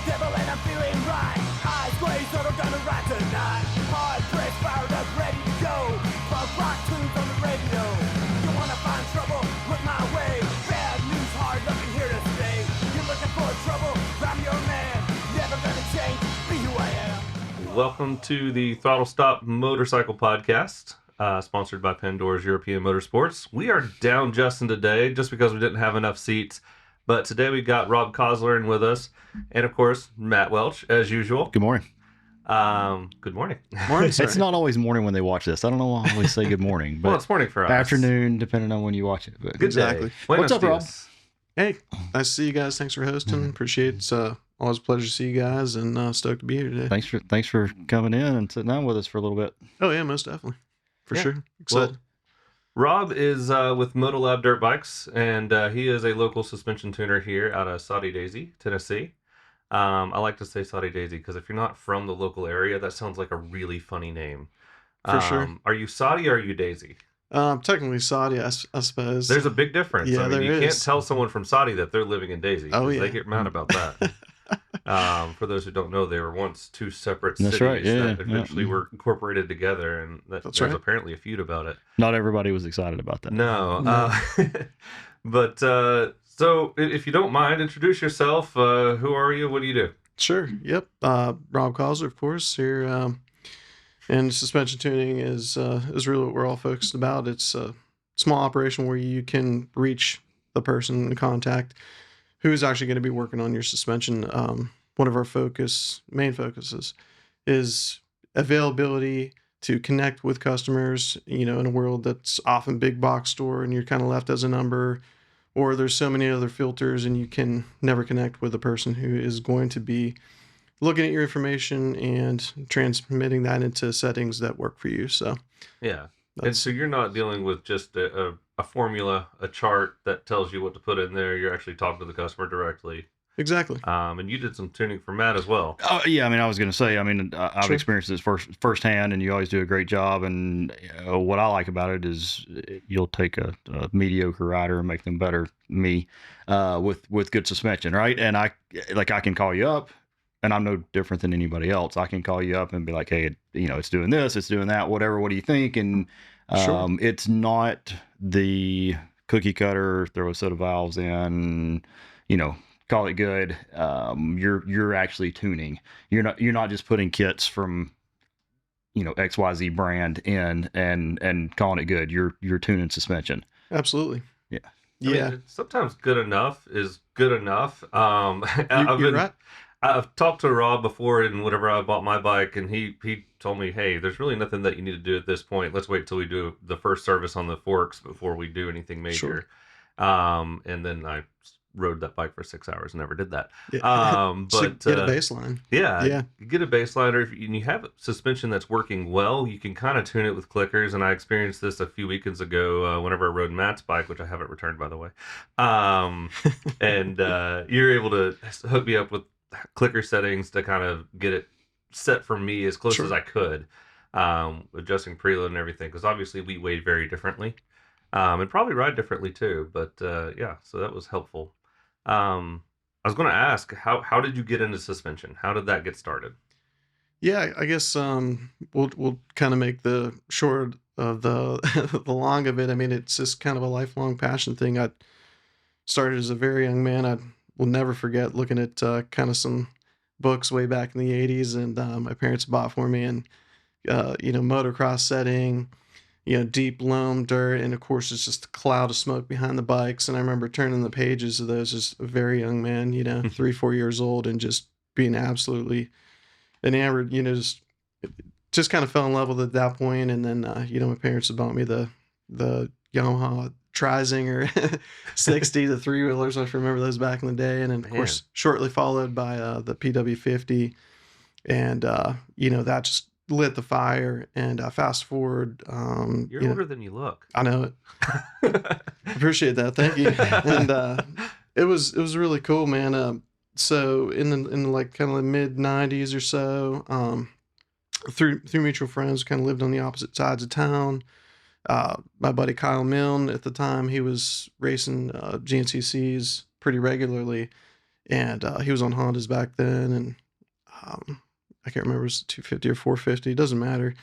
devil and I'm feeling right. Eyes glazed, so I'm gonna ride tonight. Hard press, fired up, ready to go. Punk rock tunes on the radio. You wanna find trouble? Look my way. Bad news, hard looking here to stay. You're looking for trouble? I'm your man. Never gonna change. Be who I am. Welcome to the Throttle Stop Motorcycle Podcast, sponsored by Pandora's European Motorsports. We are down Justin today just because we didn't have enough seats. But today we got Rob Kozler in with us, and of course, Matt Welch, as usual. Good morning. Good morning. Morning, sir. It's not always morning when they watch this. I don't know why I always say good morning. But well, it's morning for us. Afternoon, depending on when you watch it. But good exactly. Day. What's up, Rob? Hey, nice to see you guys. Thanks for hosting. Appreciate it. It's always a pleasure to see you guys, and stoked to be here today. Thanks for coming in and sitting down with us for a little bit. Oh, yeah, most definitely. For sure. Well, Excited. Rob is with MotoLab Dirt Bikes, and he is a local suspension tuner here out of Saudi Daisy, Tennessee. I like to say Saudi Daisy because if you're not from the local area, that sounds like a really funny name. For sure. Are you Saudi or are you Daisy? Technically Saudi, I suppose. There's a big difference. Yeah, I mean, there you is. can't tell someone from Saudi that they're living in Daisy. Oh, yeah. They get mad about that. For those who don't know, they were once two separate That's cities right, yeah, that eventually were incorporated together, and there's apparently a feud about it. Not everybody was excited about that. No. But so if you don't mind, introduce yourself. Who are you? What do you do? Sure. Yep. Rob Kozler, of course, here. And suspension tuning is really what we're all focused about. It's a small operation where you can reach the person in contact who is actually going to be working on your suspension. One of our main focuses is availability to connect with customers, in a world that's often big box store and you're kind of left as a number, or there's so many other filters and you can never connect with a person who is going to be looking at your information and transmitting that into settings that work for you. So, yeah. And so you're not dealing with just a formula, a chart that tells you what to put in there. You're actually talking to the customer directly. Exactly. And you did some tuning for Matt as well. Oh, yeah. I mean, I was going to say, I've experienced this firsthand, and you always do a great job. And what I like about it is you'll take a mediocre rider and make them better than me with good suspension, right? And I can call you up, and I'm no different than anybody else. I can call you up and be like, hey, it's doing this, it's doing that, whatever. What do you think? And it's not the cookie cutter, throw a set of valves in, call it good. You're actually tuning. You're not just putting kits from XYZ brand in and calling it good. You're tuning suspension. Absolutely. Yeah. Yeah. I mean, sometimes good enough is good enough. You're right. I've talked to Rob before, and whenever I bought my bike, and he told me, hey, there's really nothing that you need to do at this point. Let's wait till we do the first service on the forks before we do anything major. Sure. And then I rode that bike for 6 hours and never did that. Yeah. But get a baseline. Yeah. You get a baseline, or if you have suspension that's working well, you can kind of tune it with clickers. And I experienced this a few weekends ago whenever I rode Matt's bike, which I haven't returned, by the way. And you're able to hook me up with clicker settings to kind of get it set for me as close as I could, adjusting preload and everything, because obviously we weigh very differently, and probably ride differently too. But so that was helpful. I was going to ask, how did you get into suspension? How did that get started? Yeah, I guess we'll kind of make the short of the the long of it. I mean, it's just kind of a lifelong passion thing. I started as a very young man. I will never forget looking at kind of some books way back in the 80s, and my parents bought for me, and motocross setting, deep loam dirt, and of course it's just a cloud of smoke behind the bikes. And I remember turning the pages of those as a very young man, 3-4 years old, and just being absolutely enamored. Just kind of fell in love with it at that point. And then my parents had bought me the Yamaha Trizinger 60, the 3-wheelers. I remember those back in the day. And then, of course, shortly followed by the PW50. And, that just lit the fire. And fast forward. You're older than you look. I know it. Appreciate that. Thank you. And it was really cool, man. So in like kind of the mid 90s or so, through mutual friends, kind of lived on the opposite sides of town. My buddy Kyle Milne at the time, he was racing GNCCs pretty regularly, and he was on Hondas back then, and I can't remember if it was 250 or 450. It doesn't matter.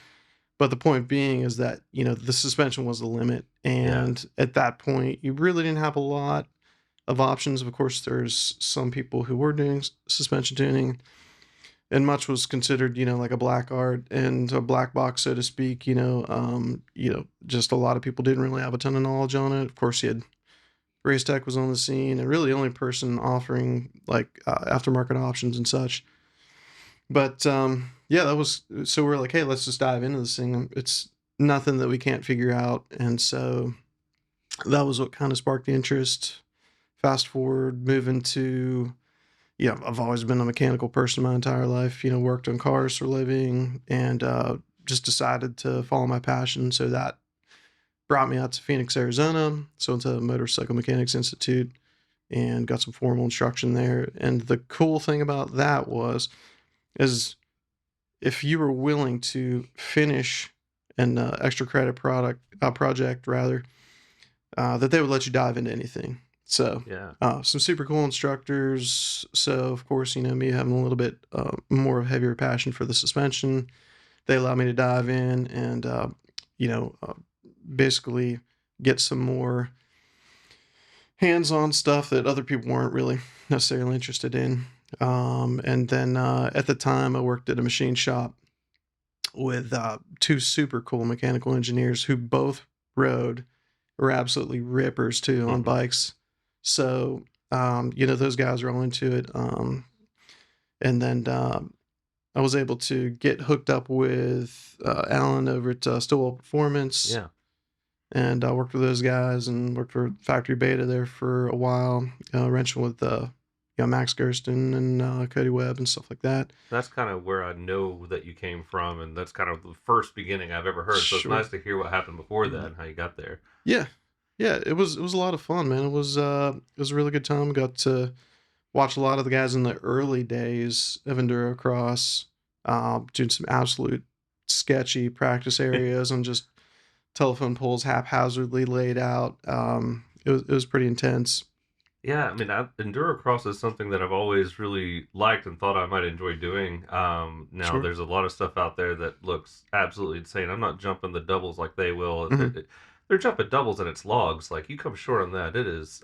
But the point being is that, the suspension was the limit. And at that point, you really didn't have a lot of options. Of course, there's some people who were doing suspension tuning, and much was considered, like a black art and a black box, so to speak. Just a lot of people didn't really have a ton of knowledge on it. Of course, you had Race Tech was on the scene, and really the only person offering like aftermarket options and such. But that was, so we're like, hey, let's just dive into this thing. It's nothing that we can't figure out. And so that was what kind of sparked the interest. Fast forward, moving to, I've always been a mechanical person my entire life, worked on cars for a living, and just decided to follow my passion. So that brought me out to Phoenix, Arizona. So into Motorcycle Mechanics Institute, and got some formal instruction there. And the cool thing about that is if you were willing to finish an extra credit project rather, that they would let you dive into anything. So some super cool instructors. So of course, me having a little bit more of a heavier passion for the suspension, they allowed me to dive in and basically get some more hands-on stuff that other people weren't really necessarily interested in. And then at the time I worked at a machine shop with two super cool mechanical engineers who both were absolutely rippers too on bikes. So, those guys are all into it. And then I was able to get hooked up with Alan over at Stillwell Performance. Yeah. And I worked with those guys and worked for Factory Beta there for a while, wrenching with Max Gersten and Cody Webb and stuff like that. That's kind of where I know that you came from, and that's kind of the first beginning I've ever heard. So it's nice to hear what happened before that and how you got there. Yeah, it was a lot of fun, man. It was a really good time. Got to watch a lot of the guys in the early days of enduro cross, doing some absolute sketchy practice areas and just telephone poles haphazardly laid out. It was pretty intense. Yeah, I mean, enduro cross is something that I've always really liked and thought I might enjoy doing. Now, there's a lot of stuff out there that looks absolutely insane. I'm not jumping the doubles like they will. They're jumping doubles and it's logs. Like, you come short on that,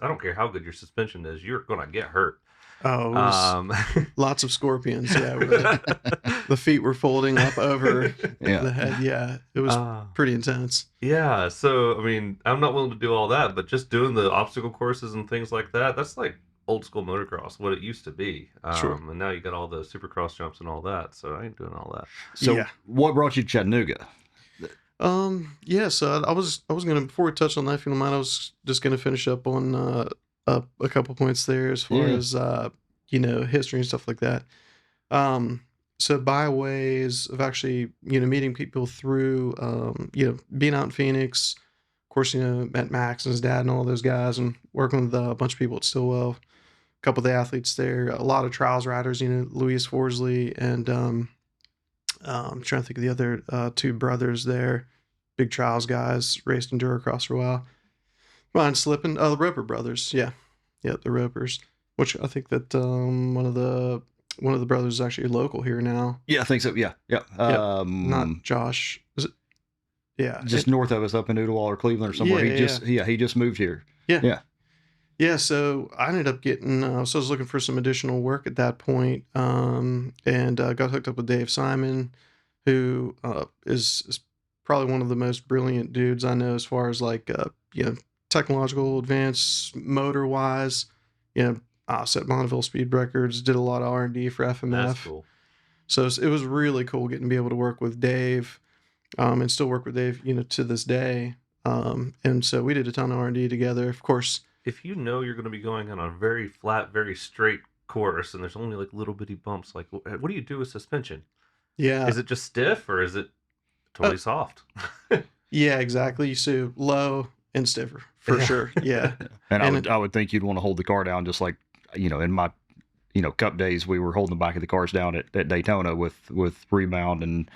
I don't care how good your suspension is, you're going to get hurt. Oh, lots of scorpions. Yeah, where the feet were folding up over the head. Yeah, it was pretty intense. Yeah, so I mean, I'm not willing to do all that, but just doing the obstacle courses and things like that—that's like old school motocross, what it used to be. And now you got all the supercross jumps and all that. So I ain't doing all that. So what brought you to Chattanooga? So I was gonna, before we touch on that, if you don't mind, I was just gonna finish up on a couple points there as far as history and stuff like that. So by ways of actually meeting people through being out in Phoenix, of course, met Max and his dad and all those guys, and working with a bunch of people at Stillwell, a couple of the athletes there, a lot of trials riders, Louis Forsley and I'm trying to think of the other two brothers there, big trials guys, raced enduro cross for a while. Mine slipping. The Roper brothers. Yeah, the Ropers. Which I think that one of the brothers is actually local here now. Yeah, I think so. Yeah. Not Josh. Is it? Yeah, just north of us, up in Oodle or Cleveland or somewhere. He just moved here. Yeah. So I ended up getting. So I was looking for some additional work at that point, and got hooked up with Dave Simon, who is probably one of the most brilliant dudes I know as far as like technological advance motor wise. Set Bonneville speed records, did a lot of R&D for FMF. That's cool. So it was really cool getting to be able to work with Dave, and still work with Dave, to this day. And so we did a ton of R&D together. Of course, if you're going to be going on a very flat, very straight course, and there's only like little bitty bumps, like what do you do with suspension? Yeah, is it just stiff or is it totally soft? Yeah, exactly. So low and stiffer for sure. Yeah, and I would think you'd want to hold the car down just like. In my, cup days, we were holding the back of the cars down at Daytona with rebound and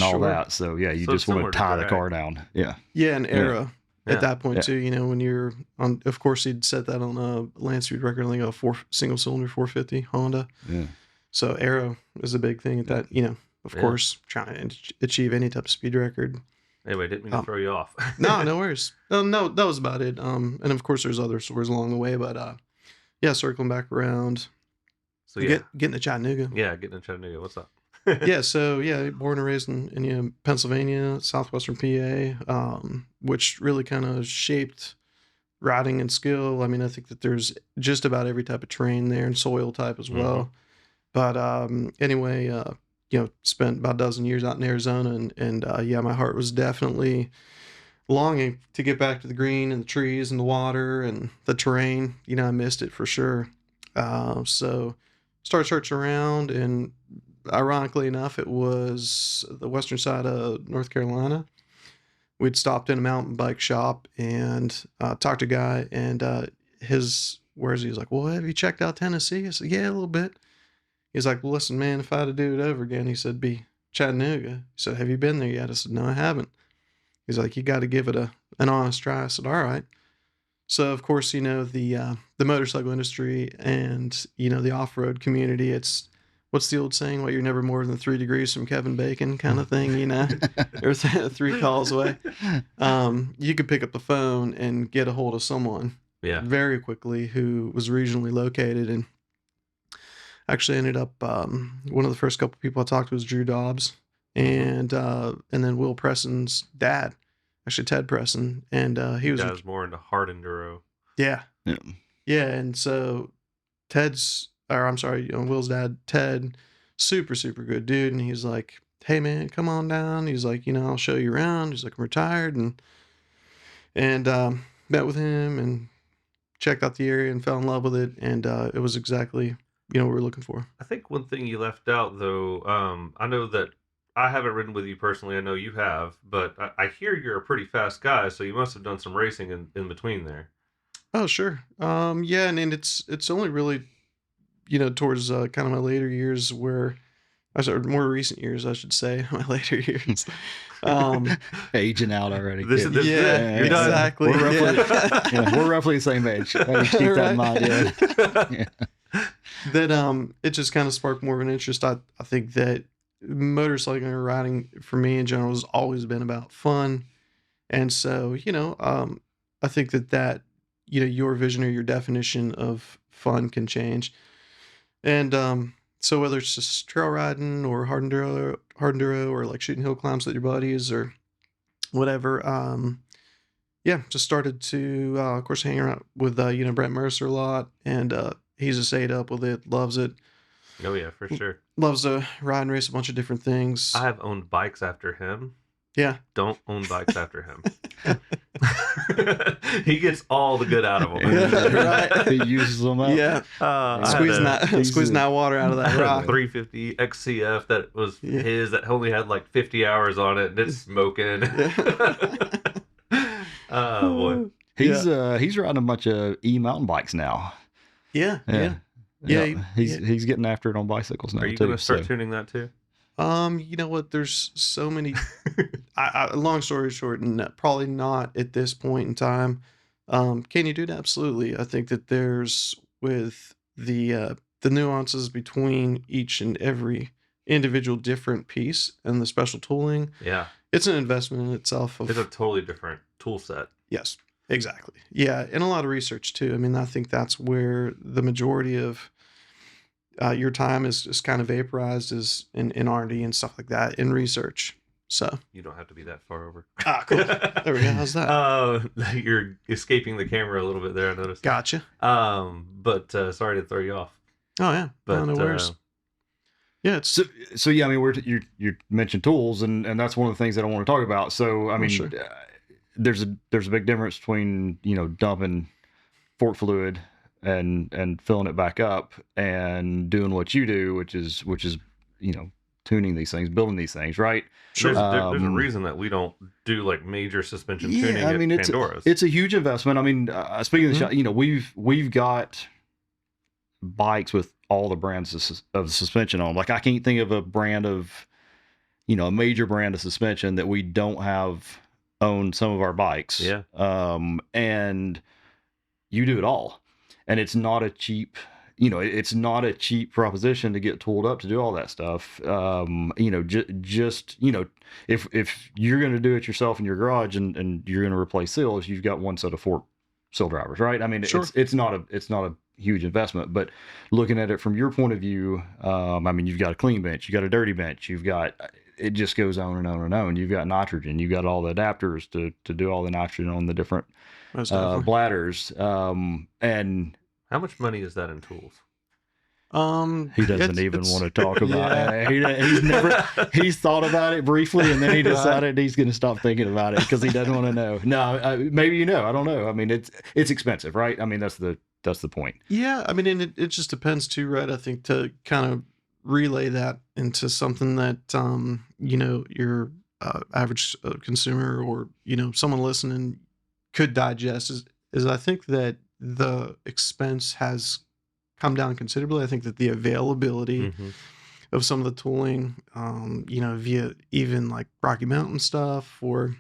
all that. So you just want to tie the car down. Yeah. Yeah, and Arrow. at that point Yeah. too. You know, when you're on, of course, he'd set that on a land speed record, like a single cylinder 450 Honda. Yeah. So aero is a big thing at that. You know, of Yeah. course, trying to achieve any type of speed record. Anyway, didn't mean to throw you off. No worries. No, that was about it. And of course, there's other stories along the way, but yeah, circling back around. So yeah, Getting to Chattanooga. yeah, getting to Chattanooga. What's up? Yeah, so yeah, born and raised in you know, Pennsylvania, southwestern PA, which really kind of shaped riding and skill. I mean, I think that there's just about every type of terrain there and soil type as well. But anyway, you know, spent about a dozen years out in Arizona, and yeah, my heart was definitely longing to get back to the green and the trees and the water and the terrain. You know, I missed it for sure. So started searching around, and ironically enough, it was the western side of North Carolina. We'd stopped in a mountain bike shop and talked to a guy, and his words, he was like, well, have you checked out Tennessee? I said, yeah, a little bit. He's like, well, listen, man, if I had to do it over again, he said, be Chattanooga. He said, have you been there yet? I said, no, I haven't. He's like, you got to give it an honest try. I said, all right. So, of course, you know, the motorcycle industry and, you know, the off-road community, it's, what's the old saying? Well, you're never more than 3 degrees from Kevin Bacon kind of thing, you know, or 3 calls away. You could pick up the phone and get a hold of someone very quickly who was regionally located, and actually ended up, one of the first couple people I talked to was Drew Dobbs, and then Will Preston's dad, actually Ted Preston, and he was more into hard enduro. Yeah. And so Will's dad, Ted, super, super good dude. And he's like, hey man, come on down. He's like, you know, I'll show you around. He's like, I'm retired, and met with him and checked out the area and fell in love with it. And it was exactly, you know, what we were looking for. I think one thing you left out though, I know that I haven't ridden with you personally. I know you have, but I hear you're a pretty fast guy, so you must have done some racing in between there. Oh, sure. Yeah, and it's only really, you know, towards kind of my later years where I started, more recent years, I should say, my later years. Aging out already. Yeah, exactly. We're roughly the same age. Keep that in mind. Yeah. That it just kind of sparked more of an interest. I think that motorcycling riding for me in general has always been about fun, and so, you know, I think that you know, your vision or your definition of fun can change, and so whether it's just trail riding or hard enduro or like shooting hill climbs with your buddies or whatever, yeah, just started to of course hang around with you know, Brent Mercer a lot, and he's just ate up with it, loves it. Oh yeah, for sure. Loves to ride and race a bunch of different things. I have owned bikes after him. Yeah. Don't own bikes after him. He gets all the good out of them. Yeah, right. He uses them up. Yeah. Squeezing that water out of that rock. 350 XCF that was his, that only had like 50 hours on it, and it's smoking. Oh boy. He's riding a bunch of mountain bikes now. Yeah. He's getting after it on bicycles now. Are you going to start tuning that too? You know what? There's so many. Long story short, probably not at this point in time. Can you do it? Absolutely. I think that there's, with the nuances between each and every individual different piece and the special tooling. Yeah, it's an investment in itself. It's a totally different tool set. Yes, exactly. Yeah, and a lot of research too. I mean, I think that's where the majority of your time is just kind of vaporized is in R&D and stuff like that, in research. So you don't have to be that far over. Cool. There we go. How's that? You're escaping the camera a little bit there, I noticed. Gotcha. But sorry to throw you off. Oh yeah, but no worries. Yeah, it's so yeah. I mean, you mentioned tools, and that's one of the things that I want to talk about. So I mean, sure. There's a big difference between, you know, dumping fork fluid and filling it back up and doing what you do, which is, you know, tuning these things, building these things, right? Sure. There's a reason that we don't do like major suspension tuning. I mean, at Pandora's. It's a huge investment. I mean, speaking of the shop, you know, we've got bikes with all the brands of suspension on. Like, I can't think of a brand of, you know, a major brand of suspension that we don't have own some of our bikes. Yeah. And you do it all. And it's not a cheap, it's not a cheap proposition to get tooled up to do all that stuff. Just, if you're going to do it yourself in your garage and you're going to replace seals, you've got one set of fork seal drivers, right? I mean, Sure. it's not a huge investment, but looking at it from your point of view, I mean, you've got a clean bench, you got a dirty bench, it just goes on and on and on. You've got nitrogen, you've got all the adapters to do all the nitrogen on the different Most definitely. bladders. And How much money is that in tools? he doesn't even it's- want to talk about Yeah. it. He's thought about it briefly, and then he decided he's going to stop thinking about it because he doesn't want to know. No, maybe I don't know. I mean, it's expensive, right? I mean, that's the point. Yeah, I mean, and it just depends too, right? I think to kind of relay that into something that your average consumer or someone listening could digest is I think that the expense has come down considerably. I think that the availability Mhm. of some of the tooling, via even like Rocky Mountain stuff, or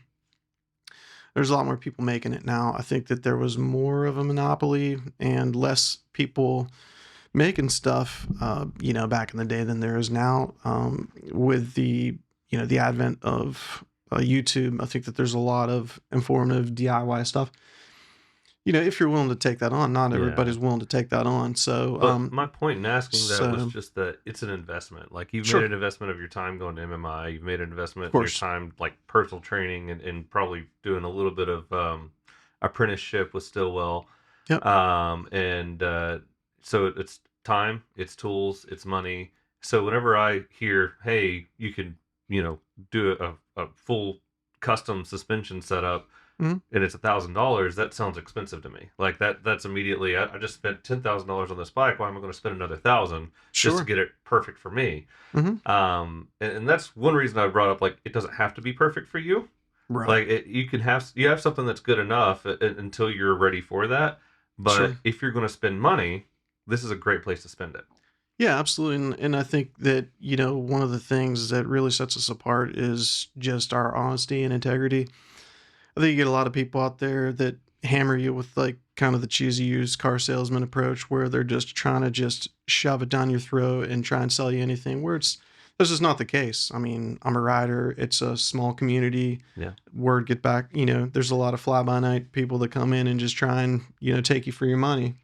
there's a lot more people making it now. I think that there was more of a monopoly and less people making stuff, back in the day than there is now. With the advent of YouTube, I think that there's a lot of informative DIY stuff. If you're willing to take that on, not Yeah. everybody's willing to take that on. So, But my point in asking that so- was just that it's an investment. Like you've Sure. made an investment of your time going to MMI. You've made an investment Of of your course. time, like personal training, and probably doing a little bit of apprenticeship with Stillwell. Yep. So it's time, it's tools, it's money. So whenever I hear, hey, you can, do a full custom suspension setup. Mhm. And it's $1,000, that sounds expensive to me. Like that's immediately, I just spent $10,000 on this bike. Why am I going to spend another $1,000 just sure. to get it perfect for me? Mhm. And that's one reason I brought up, like, it doesn't have to be perfect for you. Right. Like you have something that's good enough until you're ready for that. But Sure. if you're going to spend money, this is a great place to spend it. Yeah, absolutely. And I think that, one of the things that really sets us apart is just our honesty and integrity. I think you get a lot of people out there that hammer you with like kind of the cheesy used car salesman approach where they're just trying to just shove it down your throat and try and sell you anything, where this is not the case. I mean, I'm a rider. It's a small community. Yeah. Word get back, there's a lot of fly by night people that come in and just try and, take you for your money.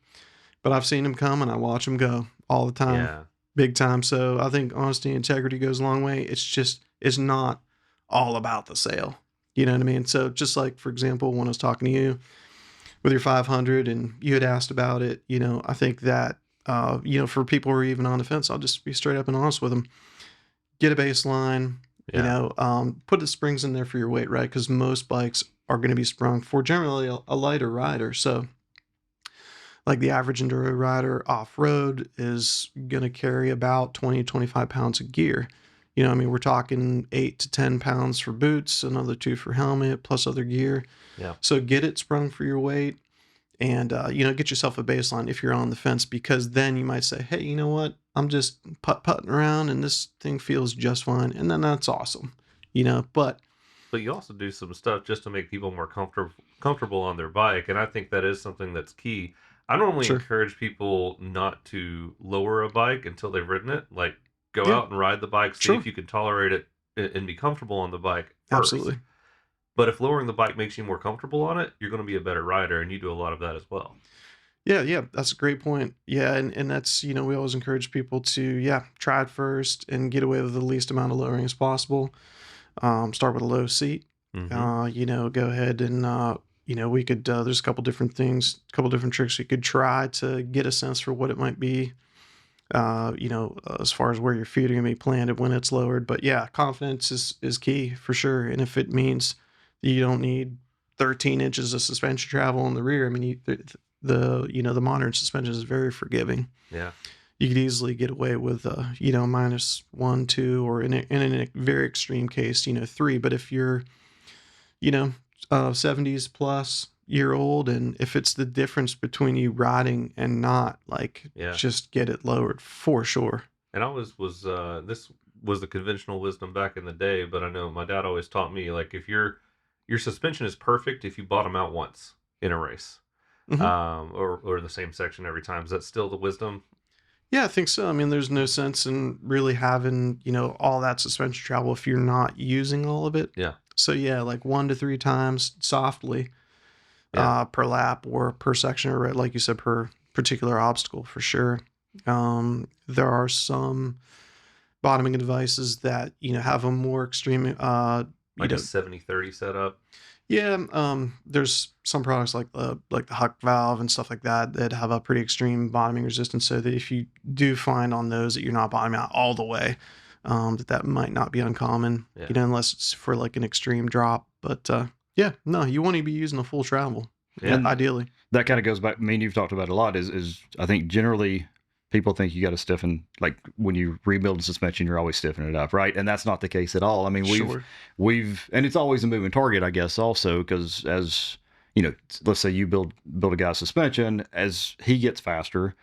But I've seen them come and I watch them go all the time. Yeah. Big time. So I think honesty and integrity goes a long way. It's not all about the sale. You know what I mean? So just like, for example, when I was talking to you with your 500 and you had asked about it, I think that, for people who are even on the fence, I'll just be straight up and honest with them. Get a baseline, Yeah. put the springs in there for your weight, right? Because most bikes are going to be sprung for generally a lighter rider. So like the average enduro rider off-road is going to carry about 20, 25 pounds of gear. We're talking 8 to 10 pounds for boots, another 2 for helmet, plus other gear. Yeah. So get it sprung for your weight and, get yourself a baseline if you're on the fence, because then you might say, hey, you know what? I'm just putting around and this thing feels just fine. And then that's awesome, but you also do some stuff just to make people more comfortable on their bike. And I think that is something that's key. I normally Sure. encourage people not to lower a bike until they've ridden it. Like, go Yeah. out and ride the bike, see Sure. if you can tolerate it and be comfortable on the bike first. absolutely. But if lowering the bike makes you more comfortable on it, you're going to be a better rider, and you do a lot of that as well. Yeah, that's a great point. Yeah, and that's, we always encourage people to, try it first and get away with the least amount of lowering as possible. Start with a low seat. Mhm. Go ahead and, we could, there's a couple different things, a couple different tricks you could try to get a sense for what it might be, as far as where your feet are going to be planted when it's lowered. But yeah, confidence is key for sure. And if it means that you don't need 13 inches of suspension travel in the rear, I mean, the modern suspension is very forgiving. Yeah. You could easily get away with, minus 1, 2, or in a very extreme case, 3. But if you're, 70s plus year old, and if it's the difference between you riding and not, like, Yeah. just get it lowered for sure. And I was this was the conventional wisdom back in the day, but I know my dad always taught me, like, if you're your suspension is perfect if you bottom out once in a race, Mhm. or the same section every time. Is that still the wisdom? Yeah, I think so. I mean, there's no sense in really having, all that suspension travel if you're not using all of it. Yeah. So yeah, like 1 to 3 times softly Yeah. per lap or per section, or like you said, per particular obstacle for sure. There are some bottoming devices that have a more extreme you Like a know 70-30 setup. yeah, there's some products like the Huck valve and stuff like that that have a pretty extreme bottoming resistance, so that if you do find on those that you're not bottoming out all the way, that might not be uncommon, Yeah. unless it's for like an extreme drop. But yeah, no, you want to be using a full travel, Yeah. ideally. That kind of goes back. I mean, you've talked about it a lot. Is I think generally people think you got to stiffen, like when you rebuild a suspension, you're always stiffening it up, right? And that's not the case at all. I mean, Sure. and it's always a moving target, I guess, also, because as let's say you build a guy's suspension, as he gets faster,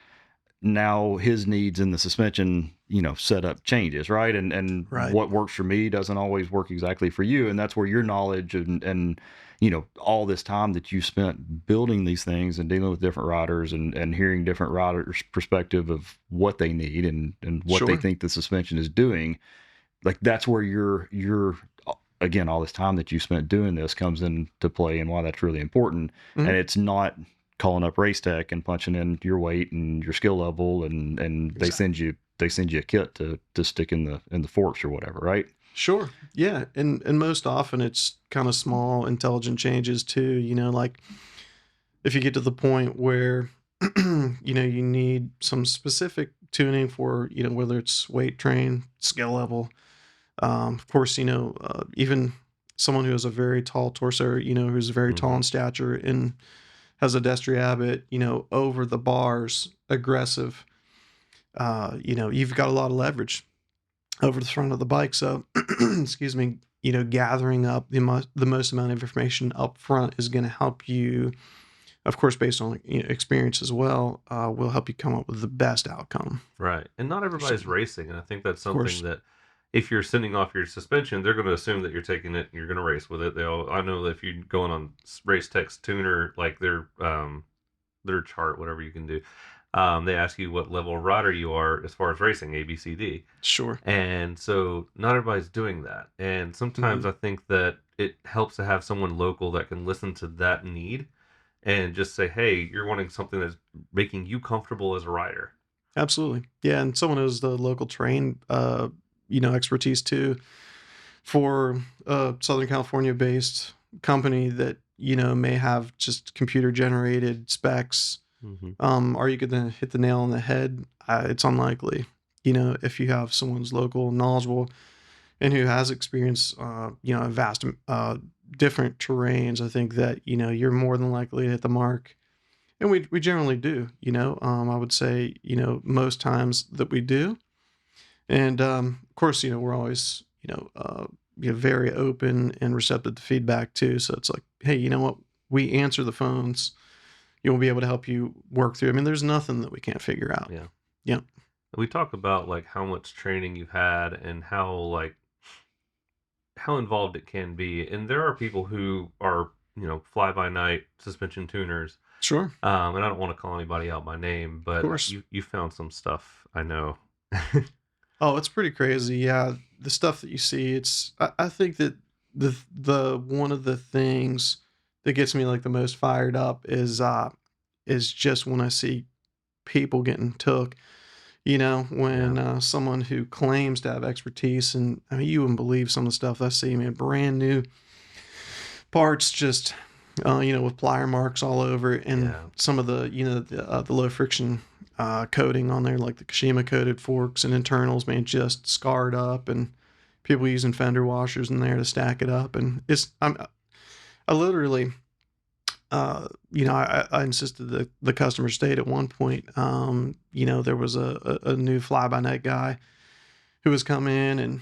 now his needs in the suspension, setup changes, right? And Right. what works for me doesn't always work exactly for you. And that's where your knowledge and all this time that you spent building these things and dealing with different riders and hearing different riders' perspective of what they need and what they Sure. think the suspension is doing. Like that's where your again, all this time that you spent doing this comes into play, and why that's really important. Mhm. And it's not calling up Race Tech and punching in your weight and your skill level, and they send you a kit to stick in the forks or whatever, right? Sure. Yeah. And most often it's kind of small, intelligent changes too. Like if you get to the point where, you need some specific tuning for, whether it's weight train, skill level. Of course, even someone who has a very tall torso, who's very tall in stature and has a destrier habit, over the bars, aggressive, you've got a lot of leverage over the front of the bike. So, excuse me, gathering up the most amount of information up front is going to help you, of course, based on experience as well, will help you come up with the best outcome. Right. And not everybody's racing. And I think that's course. something that if you're sending off your suspension, they're going to assume that you're taking it and you're going to race with it. I know that if you're going on Race Tech's tuner, like their chart, whatever you can do, they ask you what level of rider you are as far as racing, A, B, C, D. Sure. And so not everybody's doing that. And sometimes I think that it helps to have someone local that can listen to that need and just say, hey, you're wanting something that's making you comfortable as a rider. Absolutely. Yeah. And someone who's the local terrain, expertise too, for a Southern California based company that, may have just computer generated specs. Are you going to hit the nail on the head? It's unlikely. If you have someone's local, knowledgeable, and who has experience, vast, different terrains, I think that, you're more than likely to hit the mark. And we generally do, I would say, most times that we do. And, of course, we're always, very open and receptive to feedback too. So it's like, hey, you know what? We answer the phones. We'll be able to help you work through. I mean, there's nothing that we can't figure out. Yeah. Yeah. We talk about like how much training you've had and how involved it can be. And there are people who are, fly by night suspension tuners. Sure. And I don't want to call anybody out by name, but course. you found some stuff, I know. Oh, it's pretty crazy. Yeah. The stuff that you see, I think that the one of the things that gets me like the most fired up is just when I see people getting took, when someone who claims to have expertise, and I mean, you wouldn't believe some of the stuff I see, man, brand new parts, just, with plier marks all over it, and some of the, the low friction coating on there, like the Kashima coated forks and internals, man, just scarred up, and people using fender washers in there to stack it up. And I literally, I insisted that the customer stayed at one point. There was a new fly-by-night guy who was come in and,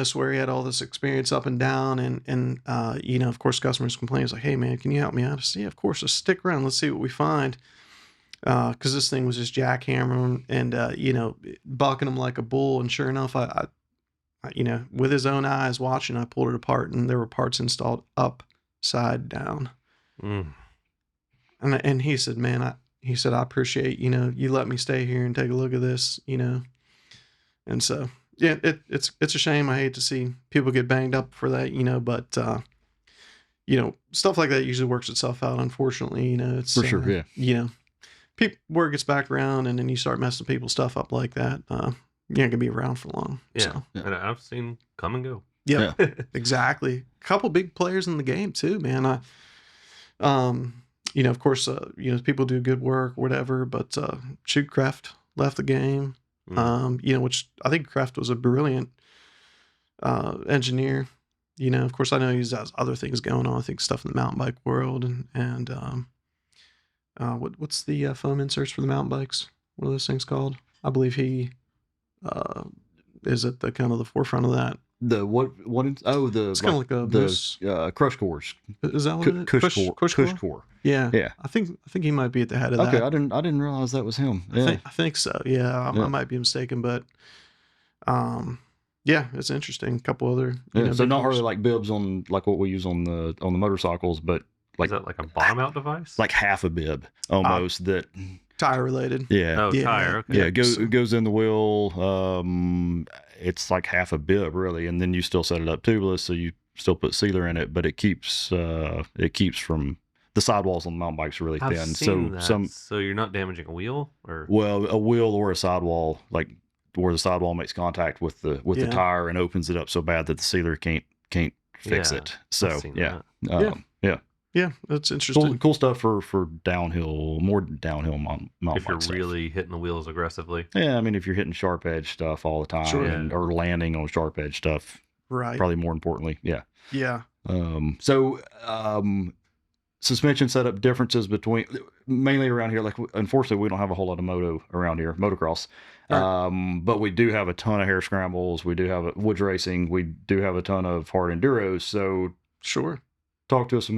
swear he had all this experience up and down. And of course, customers complain. It's like, hey, man, can you help me out? I said, yeah, of course. Just stick around. Let's see what we find. Because this thing was just jackhammering and, bucking him like a bull. And sure enough, I with his own eyes watching, I pulled it apart and there were parts installed up side down. Mm. And he said, man, I appreciate, you let me stay here and take a look at this, And so, yeah, it's a shame. I hate to see people get banged up for that, but, stuff like that usually works itself out. Unfortunately, it's For sure. Yeah. Word gets back around, and then you start messing people's stuff up like that. You ain't gonna be around for long. Yeah. So. And I've seen come and go. Yep. Yeah, exactly. A couple big players in the game too, man. Of course, people do good work, whatever, but Shootcraft left the game. Which I think Kraft was a brilliant engineer. Of course, I know he has other things going on. I think stuff in the mountain bike world, and what's the foam inserts for the mountain bikes? What are those things called? I believe he is at the kind of the forefront of that. The what? It's kind of like the crush cores. Is that what it is? Cush core. Yeah. I think he might be at the head of that. Okay, I didn't realize that was him. Yeah. I think so. Yeah, I might be mistaken, but it's interesting. A couple other so not hardly like bibs on like what we use on the motorcycles, but like is that like a bottom out device? Like half a bib almost that. Tire related. Yeah. Oh, tire. Okay. Yeah, it goes in the wheel. It's like half a bib really, and then you still set it up tubeless, so you still put sealer in it, but it keeps from the sidewalls on the mountain bikes are really thin. I've seen that. So you're not damaging a wheel, or a wheel or a sidewall, like where the sidewall makes contact with the tire and opens it up so bad that the sealer can't fix it. So Yeah, that's interesting. Cool stuff for more downhill mountain bike if you're stuff. really hitting the wheels aggressively. Yeah, I mean, if you're hitting sharp edge stuff all the time or landing on sharp edge stuff, right? Probably more importantly, yeah. Suspension setup differences between mainly around here. Like, unfortunately, we don't have a whole lot of moto around here, motocross. Right. But we do have a ton of hair scrambles. We do have woods racing. We do have a ton of hard enduros. So sure, talk to us for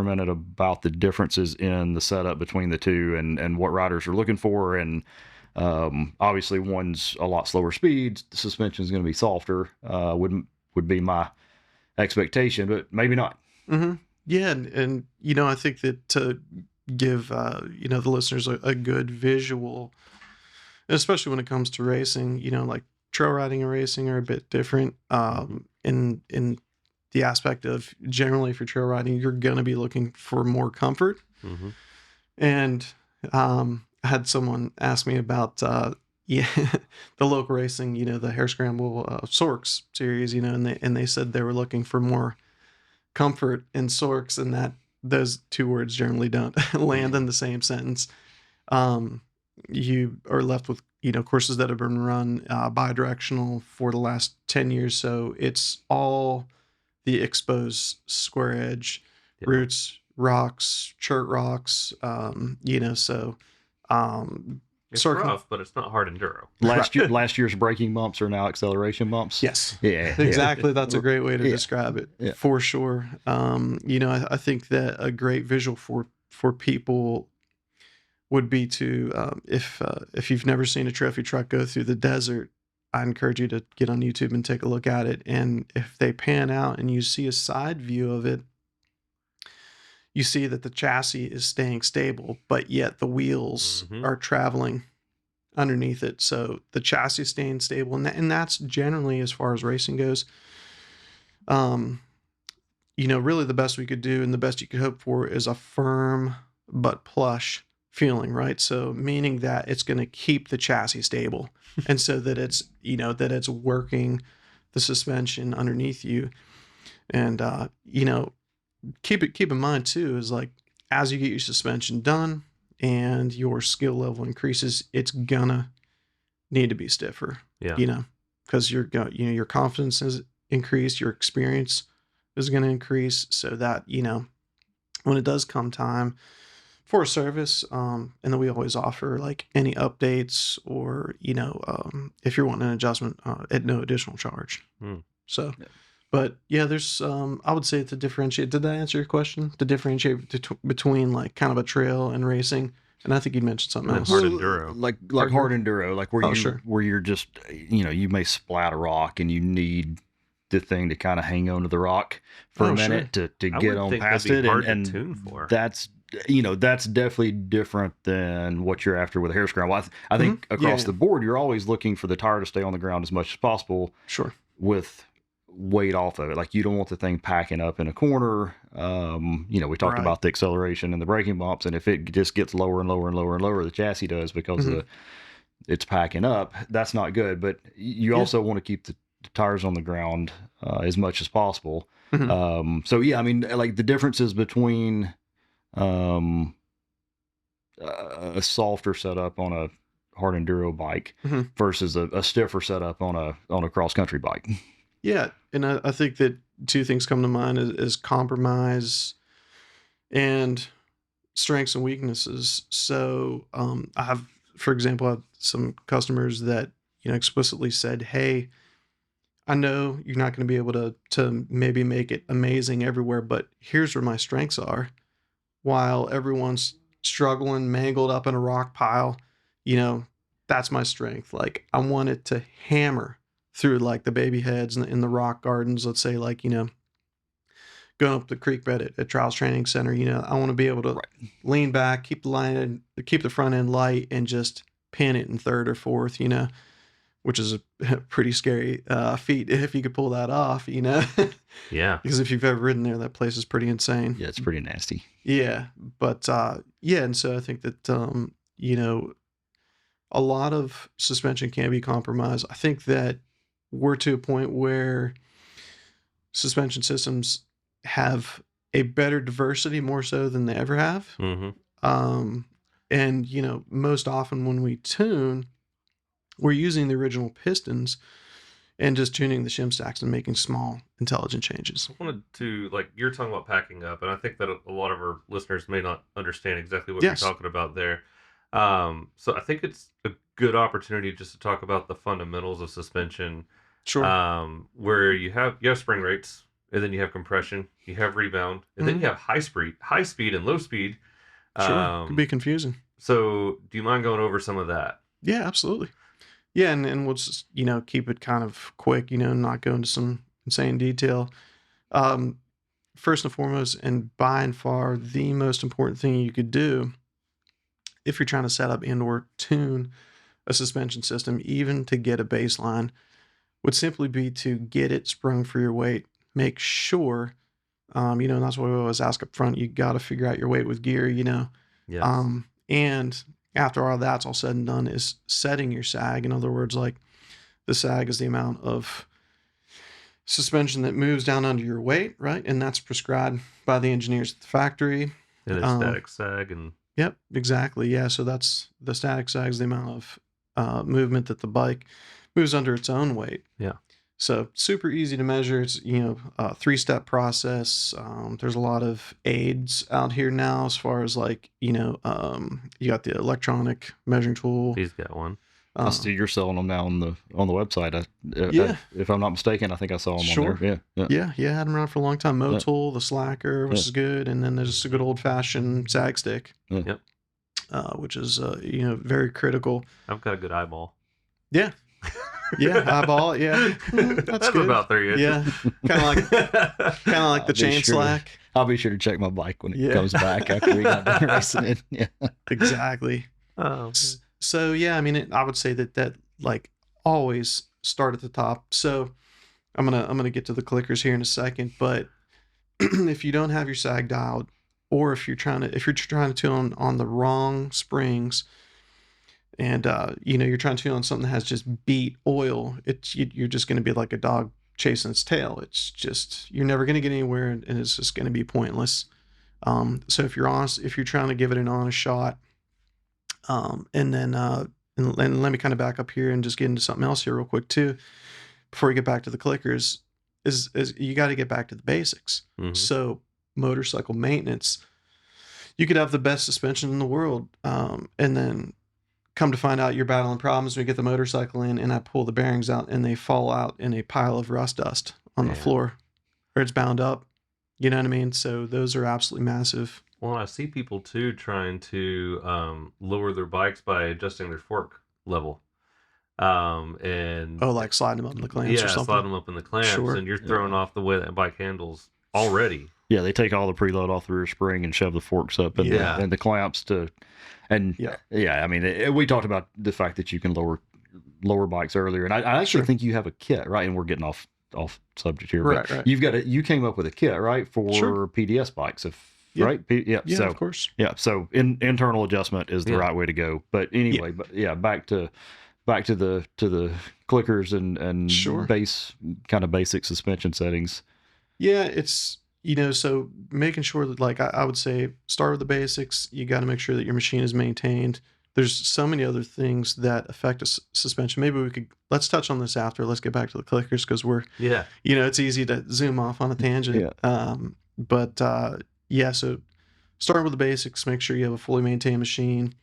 a minute about the differences in the setup between the two and what riders are looking for. And obviously one's a lot slower speed. The suspension is going to be softer, would be my expectation, but maybe not. Mm-hmm. Yeah. And I think that to give, the listeners a good visual, especially when it comes to racing, like trail riding and racing are a bit different in the aspect of generally for trail riding, you're going to be looking for more comfort. Mm-hmm. And I had someone ask me about the local racing, the Hare Scramble Sorks series, and they said they were looking for more comfort in Sorks, and that those two words generally don't land in the same sentence. You are left with courses that have been run bidirectional for the last 10 years, so it's all the exposed square edge, roots, rocks, chert rocks, so it's rough, but it's not hard enduro. Last year's braking bumps are now acceleration bumps. Yes. Yeah. Exactly. That's a great way to describe it for sure. I think that a great visual for people would be to, if you've never seen a trophy truck go through the desert, I encourage you to get on YouTube and take a look at it. And if they pan out and you see a side view of it, you see that the chassis is staying stable, but yet the wheels are traveling underneath it. So the chassis is staying stable. And that's generally, as far as racing goes, really the best we could do and the best you could hope for is a firm but plush feeling, right? So meaning that it's going to keep the chassis stable. And so that it's, that it's working the suspension underneath you. And, keep in mind too, is like, as you get your suspension done and your skill level increases, it's gonna need to be stiffer, because your confidence is increased, your experience is going to increase, so that, when it does come time for a service, and then we always offer like any updates or, if you're wanting an adjustment at no additional charge. So, but yeah, there's, I would say to differentiate, did that answer your question? To differentiate between like kind of a trail and racing. And I think you mentioned something else. Hard enduro. Like hard enduro, like where you're just, you may splat a rock and you need the thing to kind of hang onto the rock for a minute to I get would on think past that'd be it. hard And to tune for. that's, that's definitely different than what you're after with a hair scramble. I think across the board, you're always looking for the tire to stay on the ground as much as possible. Sure. With weight off of it. Like, you don't want the thing packing up in a corner. We talked about the acceleration and the braking bumps, and if it just gets lower and lower and lower and lower, the chassis does because it's packing up, that's not good. But you also want to keep the tires on the ground as much as possible. So yeah, I mean, like the differences between a softer setup on a hard enduro bike versus a stiffer setup on a cross country bike. Yeah, and I think that two things come to mind is compromise and strengths and weaknesses. So I have, for example, I have some customers that explicitly said, "Hey, I know you're not going to be able to maybe make it amazing everywhere, but here's where my strengths are. While everyone's struggling, mangled up in a rock pile, that's my strength. Like, I want it to hammer through like the baby heads in the rock gardens, let's say, like, going up the creek bed at Trials Training Center, I want to be able to lean back, keep the front end light, and just pin it in third or fourth, which is a pretty scary feat if you could pull that off, Yeah. Because if you've ever ridden there, that place is pretty insane. Yeah, it's pretty nasty. Yeah. But and so I think that, a lot of suspension can be compromised. I think that we're to a point where suspension systems have a better diversity, more so than they ever have. And most often when we tune, we're using the original pistons and just tuning the shim stacks and making small intelligent changes. I wanted to, like, you're talking about packing up, and I think that a lot of our listeners may not understand exactly what you're talking about there. So I think it's a good opportunity just to talk about the fundamentals of suspension. Sure. Where you have spring rates, and then you have compression, you have rebound, and then you have high speed and low speed. Sure. It can be confusing. So do you mind going over some of that? Yeah, absolutely. Yeah, and we'll just, keep it kind of quick, not go into some insane detail. First and foremost, and by and far the most important thing you could do if you're trying to set up and or tune a suspension system, even to get a baseline, would simply be to get it sprung for your weight. Make sure, and that's what we always ask up front, you got to figure out your weight with gear, Yes. And after all that's all said and done, is setting your sag. In other words, like, the sag is the amount of suspension that moves down under your weight, right? And that's prescribed by the engineers at the factory. And it's static sag and... Yep, exactly. Yeah, so that's the static sag is the amount of movement that the bike moves under its own weight. Yeah. So super easy to measure. It's, a 3-step process. There's a lot of aids out here now as far as like, you got the electronic measuring tool. He's got one. I see you're selling them now on the website. If I'm not mistaken, I think I saw them on there. Yeah, had them around for a long time. MoTool, the Slacker, which is good, and then there's a good old fashioned sag stick. Yep. Which is very critical. I've got a good eyeball. Yeah. Yeah, eyeball. Yeah, that's good. About 3 inches. Yeah, kind of like the chain slack. I'll be sure to check my bike when it comes back after we got done racing it. Yeah, exactly. Oh. So yeah, I mean, I would say that like always start at the top. So I'm gonna get to the clickers here in a second, but if you don't have your sag dialed, or if you're trying to tune on the wrong springs, and you're trying to tune on something that has just beat oil, you're just going to be like a dog chasing its tail. It's just, you're never going to get anywhere, and it's just going to be pointless. So if you're trying to give it an honest shot, and let me kind of back up here and just get into something else here real quick too, before we get back to the clickers, is you got to get back to the basics. So motorcycle maintenance, you could have the best suspension in the world, and then come to find out you're battling problems. We get the motorcycle in, and I pull the bearings out, and they fall out in a pile of rust dust on the floor, or it's bound up. You know what I mean? So those are absolutely massive. Well, I see people too trying to lower their bikes by adjusting their fork level. And like sliding them up in the clamps or something. slide them up in the clamps, Sure. and you're throwing off the way that bike handles already. Yeah, they take all the preload off the rear spring and shove the forks up and, Yeah. and the clamps to, and Yeah. I mean, we talked about the fact that you can lower bikes earlier, and I actually think you have a kit, right? And we're getting off subject here, but Right. you came up with a kit, right, for PDS bikes, right? Yeah, so of course. yeah, so internal adjustment is the right way to go. But anyway, back to the clickers and Sure. basic suspension settings. Yeah, it's, so making sure that, like, I would say start with the basics. You got to make sure that your machine is maintained. There's so many other things that affect a suspension. Maybe let's touch on this after. Let's get back to the clickers because it's easy to zoom off on a tangent. So starting with the basics, make sure you have a fully maintained machine,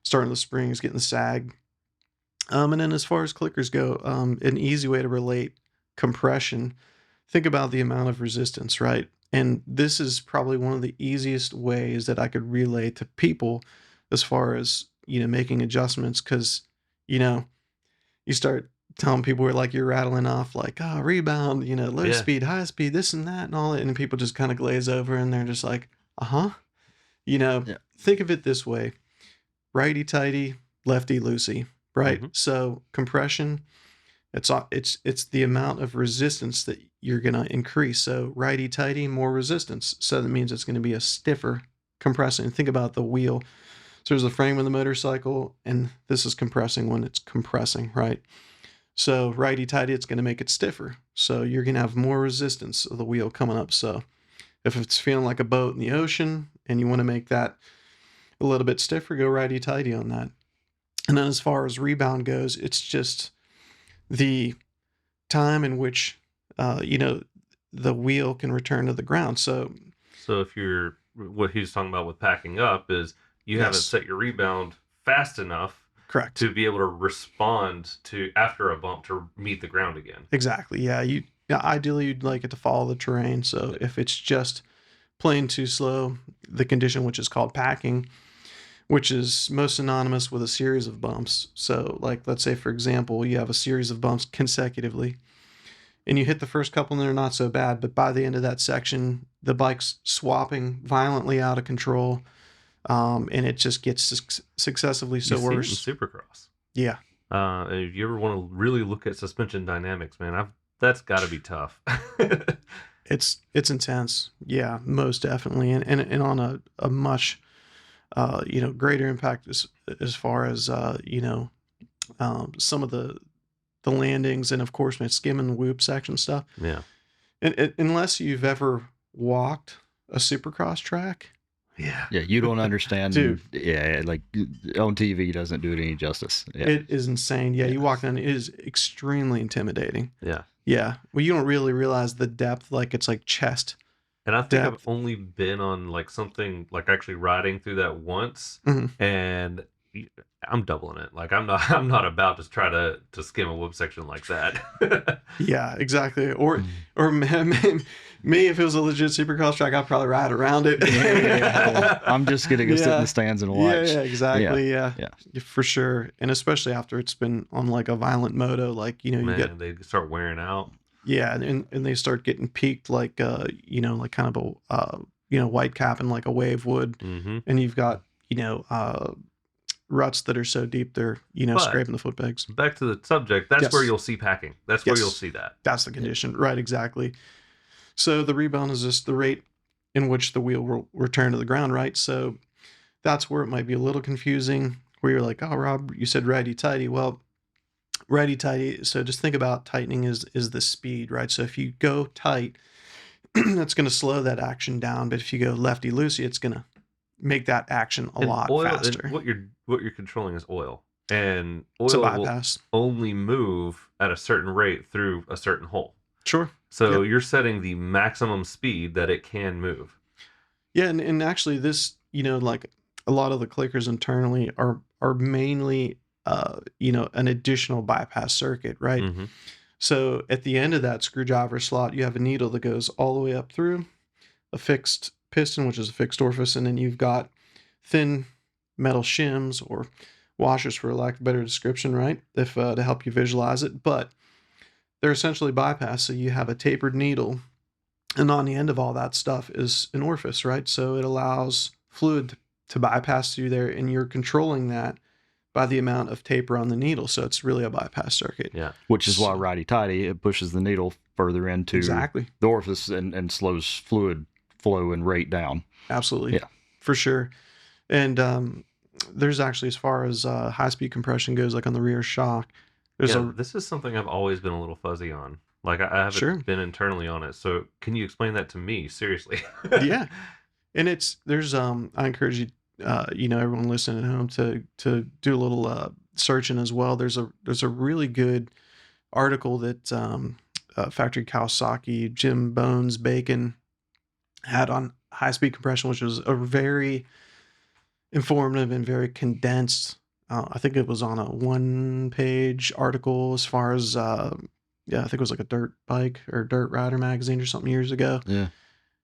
starting with the springs, getting the sag. And then as far as clickers go, an easy way to relate compression, think about the amount of resistance, right? And this is probably one of the easiest ways that I could relay to people as far as, making adjustments. Cause, you start telling people you're rattling off rebound, low speed, high speed, this and that and all that. And people just kind of glaze over and they're just like, think of it this way, righty tighty, lefty loosey, right? Mm-hmm. So compression, it's the amount of resistance that you're going to increase. So righty tighty, more resistance. So that means it's going to be a stiffer compressing. Think about the wheel. So there's the frame of the motorcycle, and this is compressing when it's compressing, right? So righty tighty, it's going to make it stiffer. So you're going to have more resistance of the wheel coming up. So if it's feeling like a boat in the ocean and you want to make that a little bit stiffer, go righty tighty on that. And then as far as rebound goes, it's just the time in which the wheel can return to the ground. So if you're, what he's talking about with packing up is you haven't set your rebound fast enough, correct, to be able to respond to after a bump to meet the ground again. Exactly. Yeah. Ideally you'd like it to follow the terrain. So if it's just plain too slow, the condition which is called packing, which is most synonymous with a series of bumps. So let's say, for example, you have a series of bumps consecutively and you hit the first couple and they're not so bad, but by the end of that section, the bike's swapping violently out of control. And it just gets successively worse. See it in Supercross. Yeah. If you ever want to really look at suspension dynamics, man, that's got to be tough. It's intense. Yeah, most definitely. And on a much, greater impact as far as, some of the landings and, of course, my skim and whoop section stuff. Yeah. And unless you've ever walked a Supercross track. Yeah. Yeah, you don't understand. Dude. Yeah, on TV doesn't do it any justice. Yeah. It is insane. Yeah, you walk down, it is extremely intimidating. Yeah. Yeah. Well, you don't really realize the depth, it's like chest. And I think I've only been on something actually riding through that once, and I'm doubling it. I'm not about to try to skim a whoop section like that. Yeah, exactly. Or me, if it was a legit Supercross track, I'd probably ride around it. Yeah. I'm just gonna go sit in the stands and watch. Yeah, exactly. Yeah, yeah, for sure. And especially after it's been on a violent moto, they start wearing out. Yeah, and they start getting peaked kind of a white cap and a wave would, and you've got ruts that are so deep they're scraping the foot pegs. Back to the subject, that's where you'll see packing. That's where you'll see that. That's the condition, right? Exactly. So the rebound is just the rate in which the wheel will return to the ground, right? So that's where it might be a little confusing, where you're like, oh, Rob, you said righty tighty. Well, righty tighty, so just think about tightening is the speed, right? So if you go tight, that's going to slow that action down, but if you go lefty loosey, it's going to make that action a lot faster. And what you're controlling is oil, and oil it's a bypass. Will only move at a certain rate through a certain hole. Sure. So you're setting the maximum speed that it can move. Yeah, and actually this, a lot of the clickers internally are mainly an additional bypass circuit, right? Mm-hmm. So at the end of that screwdriver slot, you have a needle that goes all the way up through a fixed piston, which is a fixed orifice, and then you've got thin metal shims or washers, for lack of a better description, right? If to help you visualize it, but they're essentially bypassed. So you have a tapered needle, and on the end of all that stuff is an orifice, right? So it allows fluid to bypass through there, and you're controlling that by the amount of taper on the needle. So it's really a bypass circuit. Yeah. Which is why righty-tighty, it pushes the needle further into Exactly. the orifice and slows fluid flow and rate down. Absolutely. Yeah. For sure. And there's actually, as far as high-speed compression goes, like on the rear shock, there's This is something I've always been a little fuzzy on. Like, I haven't Sure. been internally on it. So can you explain that to me? Seriously. yeah. And there's I encourage you, everyone listening at home to do a little searching as well. There's a really good article that Factory Kawasaki, Jim Bones Bacon had on high-speed compression, which was a very informative and very condensed. I think it was on a 1-page article as far as, I think it was like a dirt bike or dirt rider magazine or something years ago. Yeah.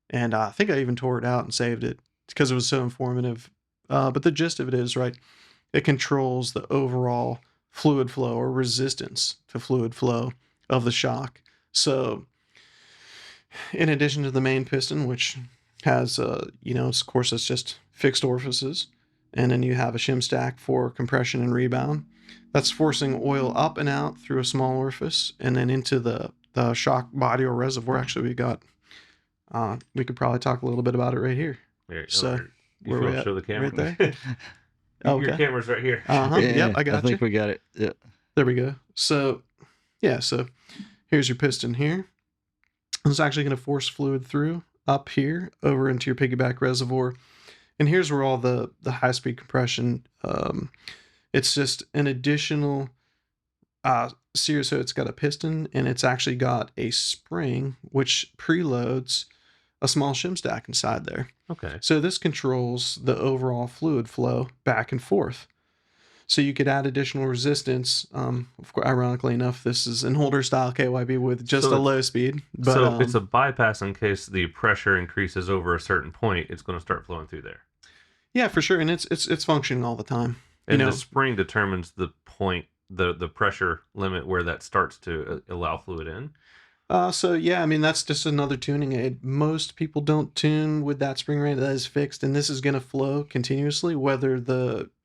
And I think I even tore it out and saved it because it was so informative. But the gist of it is, right, it controls the overall fluid flow or resistance to fluid flow of the shock. So in addition to the main piston, which has, of course, it's just fixed orifices, and then you have a shim stack for compression and rebound. That's forcing oil up and out through a small orifice and then into the shock body or reservoir. Actually, we could probably talk a little bit about it right here. So you want to show the camera? Right there? Your camera's right here. Uh-huh. Yep, I got I think we got it. Yeah. There we go. So here's your piston here. It's actually going to force fluid through up here over into your piggyback reservoir. And here's where all the high-speed compression, it's just an additional series. So it's got a piston, and it's actually got a spring, which preloads a small shim stack inside there. Okay. So this controls the overall fluid flow back and forth. So you could add additional resistance. Of course, ironically enough, this is an older style KYB with just a low speed. But, so it's a bypass in case the pressure increases over a certain point. It's going to start flowing through there. Yeah, for sure, and it's functioning all the time. And the spring determines the point, the pressure limit where that starts to allow fluid in. So yeah, I mean, that's just another tuning aid. Most people don't tune with that spring rate that is fixed, and this is going to flow continuously, whether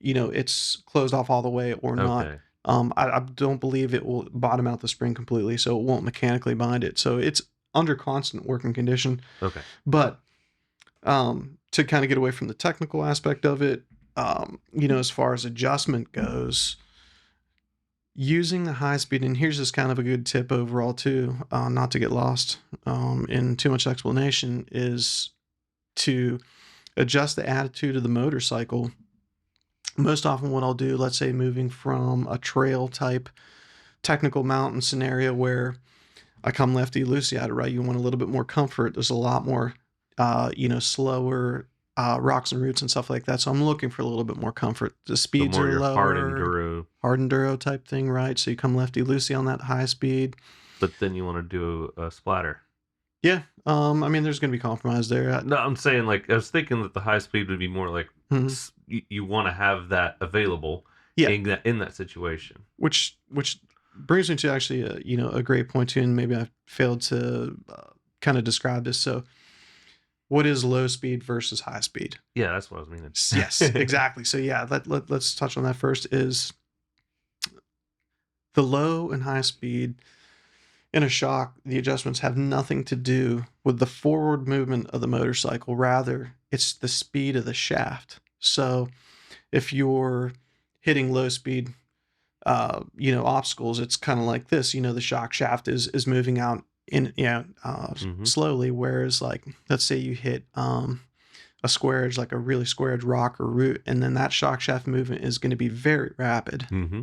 it's closed off all the way or not. Okay. I don't believe it will bottom out the spring completely, so it won't mechanically bind it. So it's under constant working condition. Okay. But to kind of get away from the technical aspect of it, as far as adjustment goes, using the high speed, and here's just kind of a good tip overall too, not to get lost in too much explanation, is to adjust the attitude of the motorcycle. Most often what I'll do, let's say moving from a trail type technical mountain scenario where I come lefty loosey at it, right? You want a little bit more comfort. There's a lot more, slower rocks and roots and stuff like that. So I'm looking for a little bit more comfort. The speeds are lower. Hard enduro type thing, right? So you come lefty loosey on that high speed. But then you want to do a splatter. Yeah. I mean, there's going to be compromise there. No, I'm saying, like, I was thinking that the high speed would be more like you want to have that available in that situation. Which brings me to actually a great point too, and maybe I failed to kind of describe this. So what is low speed versus high speed? Yeah, that's what I was meaning. Yes, exactly. So yeah, let's touch on that first. Is the low and high speed in a shock, the adjustments have nothing to do with the forward movement of the motorcycle. Rather, it's the speed of the shaft. So if you're hitting low speed, obstacles, it's kind of like this. The shock shaft is moving out slowly. Whereas, like, let's say you hit a square edge, like a really square edge rock or root, and then that shock shaft movement is going to be very rapid. Mm-hmm.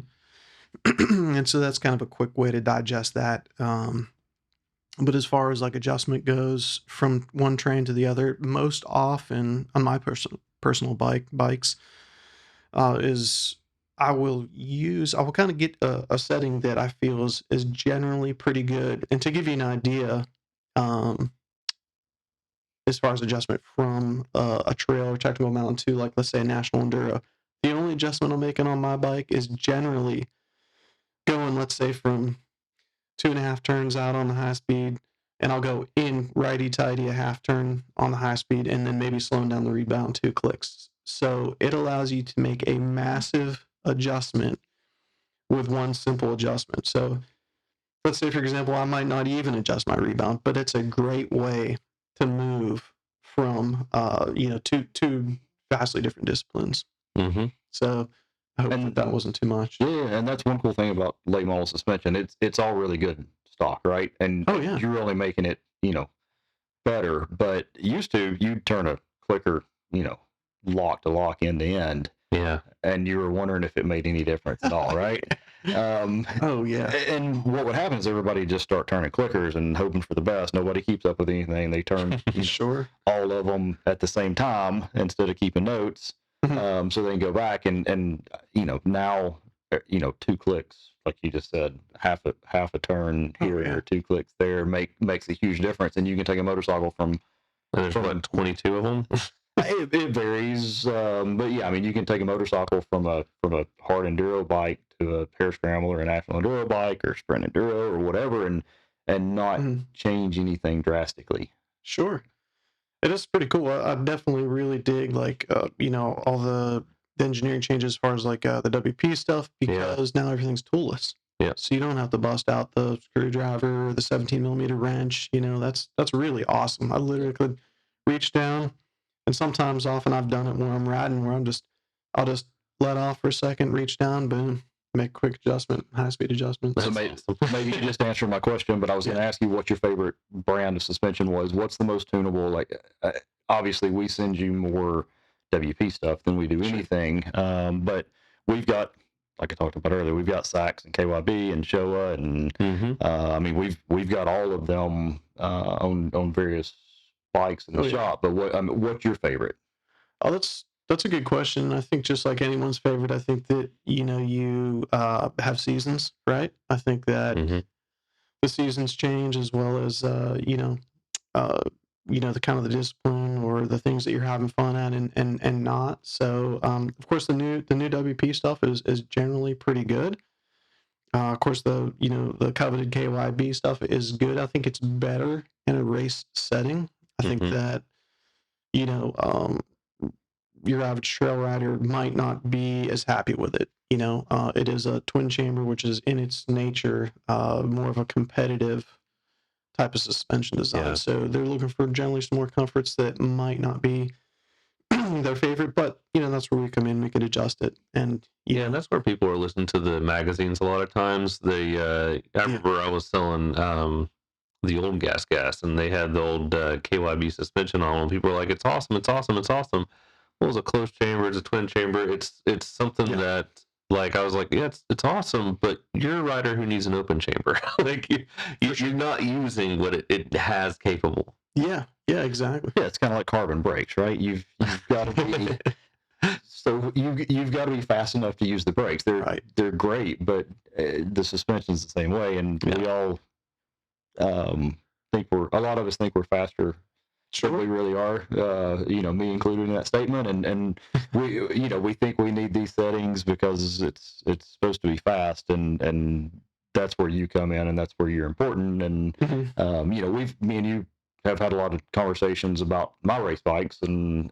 And so that's kind of a quick way to digest that. But as far as like adjustment goes from one train to the other, most often on my personal bikes, is I will kind of get a setting that I feel is generally pretty good. And to give you an idea, as far as adjustment from a trail or technical mountain to, like, let's say a national enduro, The only adjustment I'm making on my bike is generally going, let's say, from 2.5 turns out on the high speed, and I'll go in righty-tighty a half turn on the high speed, and then maybe slowing down the rebound 2 clicks. So it allows you to make a massive adjustment with one simple adjustment. So let's say, for example, I might not even adjust my rebound, but it's a great way to move from, two vastly different disciplines. Mm-hmm. So I hope that wasn't too much. Yeah, and that's one cool thing about late model suspension. It's all really good stock, right? And you're only making it, better. But used to, you'd turn a clicker, lock to lock, end to end. Yeah. And you were wondering if it made any difference at all, right? Oh, yeah. And what would happen is everybody just start turning clickers and hoping for the best. Nobody keeps up with anything. They turn Sure. all of them at the same time instead of keeping notes. So they can go back and now 2 clicks, like you just said, half a turn here or 2 clicks there makes a huge difference. And you can take a motorcycle from And there's 22 of them. it varies, but yeah, I mean, you can take a motorcycle from a hard enduro bike to a Pair Scrambler, a national enduro bike, or sprint enduro, or whatever, and not change anything drastically. Sure, it is pretty cool. I definitely really dig all the engineering changes as far as the WP stuff, because now everything's toolless. Yeah. So you don't have to bust out the screwdriver or the 17mm wrench. That's really awesome. I literally could reach down. And sometimes, often I've done it where I'm riding, where I'll just let off for a second, reach down, boom, make quick adjustment, high speed adjustment. So maybe you just answered my question, but I was going to ask you what your favorite brand of suspension was. What's the most tunable? Obviously, we send you more WP stuff than we do anything, but we've got, like I talked about earlier, we've got Sachs and KYB and Showa, and I mean we've got all of them on various bikes in the shop. But what's your favorite? Oh, that's a good question. I think just like anyone's favorite, I think that you have seasons, right? I think that the seasons change, as well as the kind of the discipline or the things that you're having fun at and not. So of course the new WP stuff is generally pretty good. Of course the coveted KYB stuff is good. I think it's better in a race setting. I think that your average trail rider might not be as happy with it. It is a twin chamber, which is in its nature more of a competitive type of suspension design. Yeah. So they're looking for generally some more comforts that might not be their favorite, but that's where we come in. We could adjust it, and and that's where people are listening to the magazines a lot of times. I remember I was selling the old gas, and they had the old KYB suspension on, and people were like, "It's awesome, it's awesome, it's awesome." Well, it's a closed chamber, it's a twin chamber. It's something that, like, I was like, yeah, it's awesome, but you're a rider who needs an open chamber. You're not using what it has capable. Yeah, exactly. Yeah, it's kind of like carbon brakes, right? You've got to be so you've got to be fast enough to use the brakes. They're great, but the suspension's the same way, and we all think a lot of us think we're faster. Sure, we really are. Me included in that statement, and we think we need these settings because it's supposed to be fast, and that's where you come in, and that's where you're important. And me and you have had a lot of conversations about my race bikes and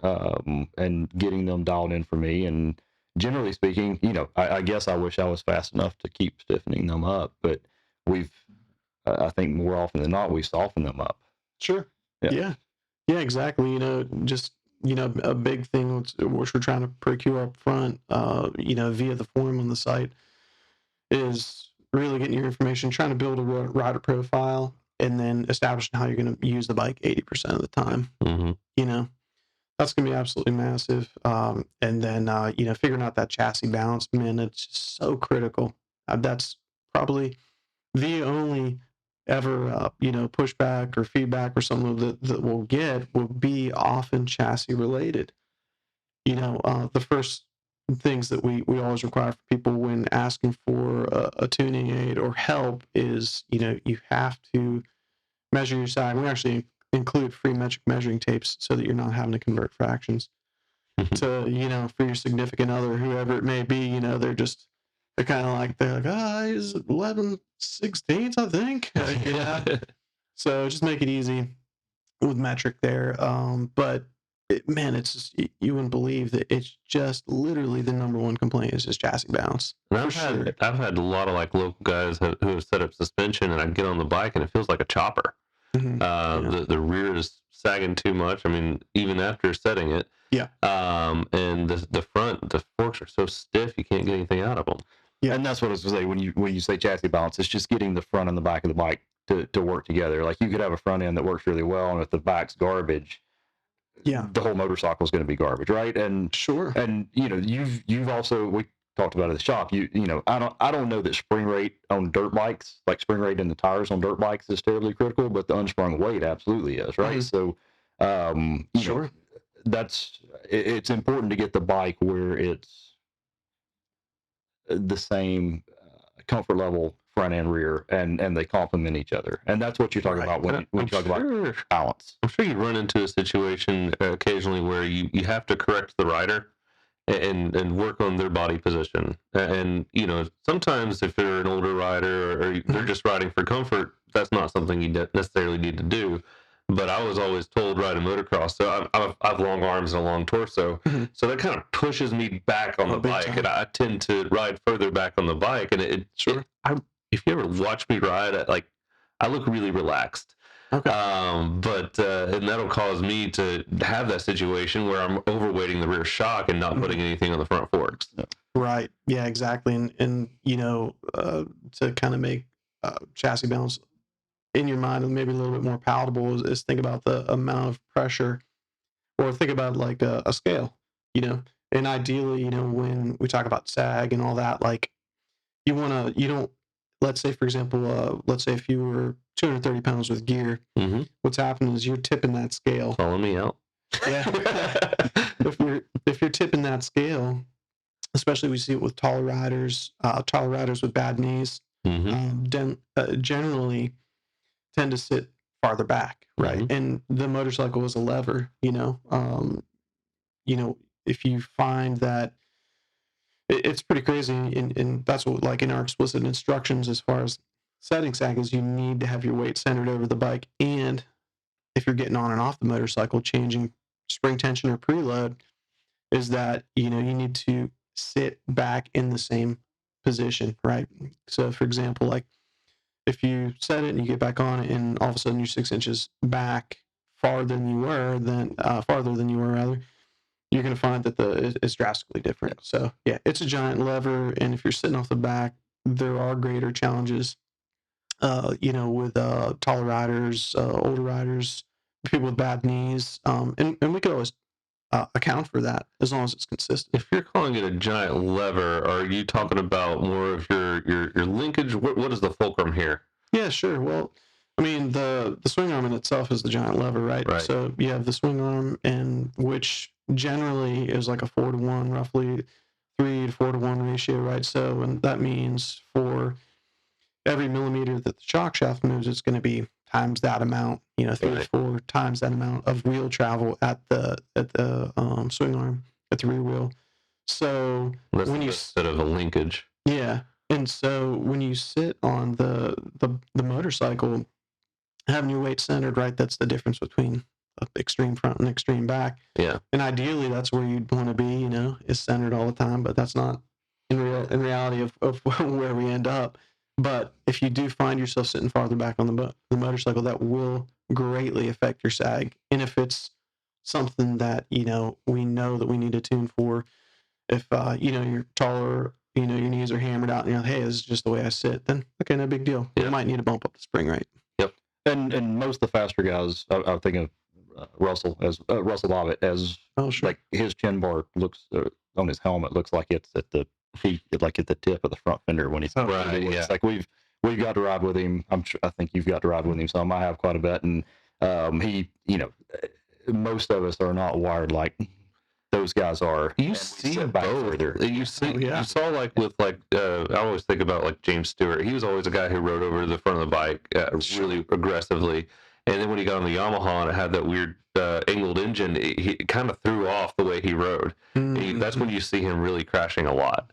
getting them dialed in for me. And generally speaking, I guess I wish I was fast enough to keep stiffening them up, but I think more often than not, we soften them up. Sure. Yeah, exactly. Just a big thing which we're trying to procure up front, via the form on the site, is really getting your information, trying to build a rider profile, and then establishing how you're going to use the bike 80% of the time. That's going to be absolutely massive. And then figuring out that chassis balance, man, it's just so critical. That's probably the only ever pushback or feedback or something that we'll get will be often chassis related. The first things that we always require for people when asking for a tuning aid or help is you have to measure your sag. We actually include free metric measuring tapes so that you're not having to convert fractions. to, for your significant other, whoever it may be, they're kind of like, he's 11/16, I think. So just make it easy with metric there. But man, it's just, you wouldn't believe that it's just literally the number one complaint is just chassis bounce. And For I've had a lot of like local guys who have set up suspension, and I get on the bike and it feels like a chopper. The rear is sagging too much. I mean, even after setting it. Yeah. And the front, the forks are so stiff you can't get anything out of them. Yeah, and that's what I was going to say. When you say chassis balance, it's just getting the front and the back of the bike to work together. Like, you could have a front end that works really well, and if the back's garbage, the whole motorcycle is going to be garbage, right? And sure. And you've also, we talked about it at the shop. I don't know that spring rate on dirt bikes, like spring rate in the tires on dirt bikes, is terribly critical, but the unsprung weight absolutely is, right? Mm-hmm. So, sure. It's important to get the bike where it's the same comfort level front and rear, and they complement each other, and that's what you're talking about when you talk about balance. I'm sure you run into a situation occasionally where you have to correct the rider and work on their body position, and sometimes if they're an older rider or they're just riding for comfort, that's not something you necessarily need to do. But I was always told riding motocross, so I have long arms and a long torso, so that kind of pushes me back on the bike, and I tend to ride further back on the bike. And if you ever watch me ride, I look really relaxed. Okay. But that'll cause me to have that situation where I'm overweighting the rear shock and not putting anything on the front forks. Right. Yeah, exactly. And to kind of make chassis balance in your mind and maybe a little bit more palatable is think about the amount of pressure, or think about like a scale, and ideally, when we talk about sag and all that, like let's say, for example, let's say if you were 230 pounds with gear, what's happening is you're tipping that scale. Calling me out. Yeah. if you're tipping that scale, especially we see it with taller riders with bad knees, generally tend to sit farther back, right? And the motorcycle is a lever, if you find that it's pretty crazy, and that's what, like, in our explicit instructions as far as setting sag is, you need to have your weight centered over the bike, and if you're getting on and off the motorcycle, changing spring tension or preload, is that you need to sit back in the same position, right? So, for example, like, if you set it and you get back on it, and all of a sudden you're 6 inches back farther than you were, you're going to find that it's drastically different. So yeah, it's a giant lever, and if you're sitting off the back, there are greater challenges, with taller riders, older riders, people with bad knees, and we could always account for that as long as it's consistent. If you're calling it a giant lever, are you talking about more of your linkage? What is the fulcrum here? Yeah, sure. Well, I mean, the swing arm in itself is the giant lever, right? So you have the swing arm, and which generally is like a 4-to-1, roughly 3 to 4-to-1 ratio, right? So, and that means for every millimeter that the shock shaft moves, it's going to be times that amount, 3 to 4 times that amount of wheel travel at the swing arm, at the rear wheel. So when you instead of a linkage, and so when you sit on the motorcycle, having your weight centered, right, that's the difference between extreme front and extreme back. Yeah. And ideally, that's where you'd want to be, is centered all the time, but that's not in reality of where we end up. But if you do find yourself sitting farther back on the motorcycle, that will greatly affect your sag. And if it's something that, we know that we need to tune for, if, you're taller, your knees are hammered out and you're like, hey, this is just the way I sit, then, okay, no big deal. You might need to bump up the spring rate. Yep. And most of the faster guys, I think of Russell Bobbitt as, like, his chin bar looks on his helmet looks like it's at the tip of the front fender when he's It's like we've got to ride with him. I think you've got to ride with him some. I have quite a bit, and he, most of us are not wired like those guys are. You see both. You saw like with I always think about like James Stewart. He was always a guy who rode over to the front of the bike really aggressively. And then when he got on the Yamaha and it had that weird angled engine, he kind of threw off the way he rode. That's when you see him really crashing a lot.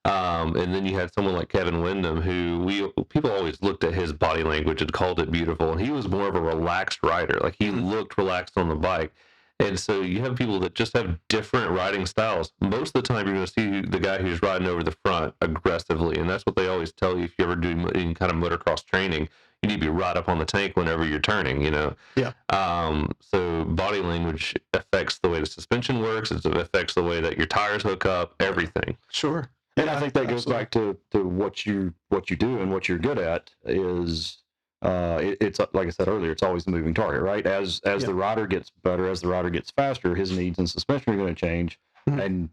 And then you had someone like Kevin Windham, who people always looked at his body language and called it beautiful, and he was more of a relaxed rider. Like, he looked relaxed on the bike. And so you have people that just have different riding styles. Most of the time, you're going to see the guy who's riding over the front aggressively, and that's what they always tell you if you ever do any kind of motocross training. You need to be right up on the tank whenever you're turning, you know? Yeah. So body language affects the way the suspension works. It affects the way that your tires hook up, everything. Sure. And I think that goes back to what you do and what you're good at is it's like I said earlier, it's always the moving target, right? As the rider gets better, as the rider gets faster, his needs and suspension are going to change, and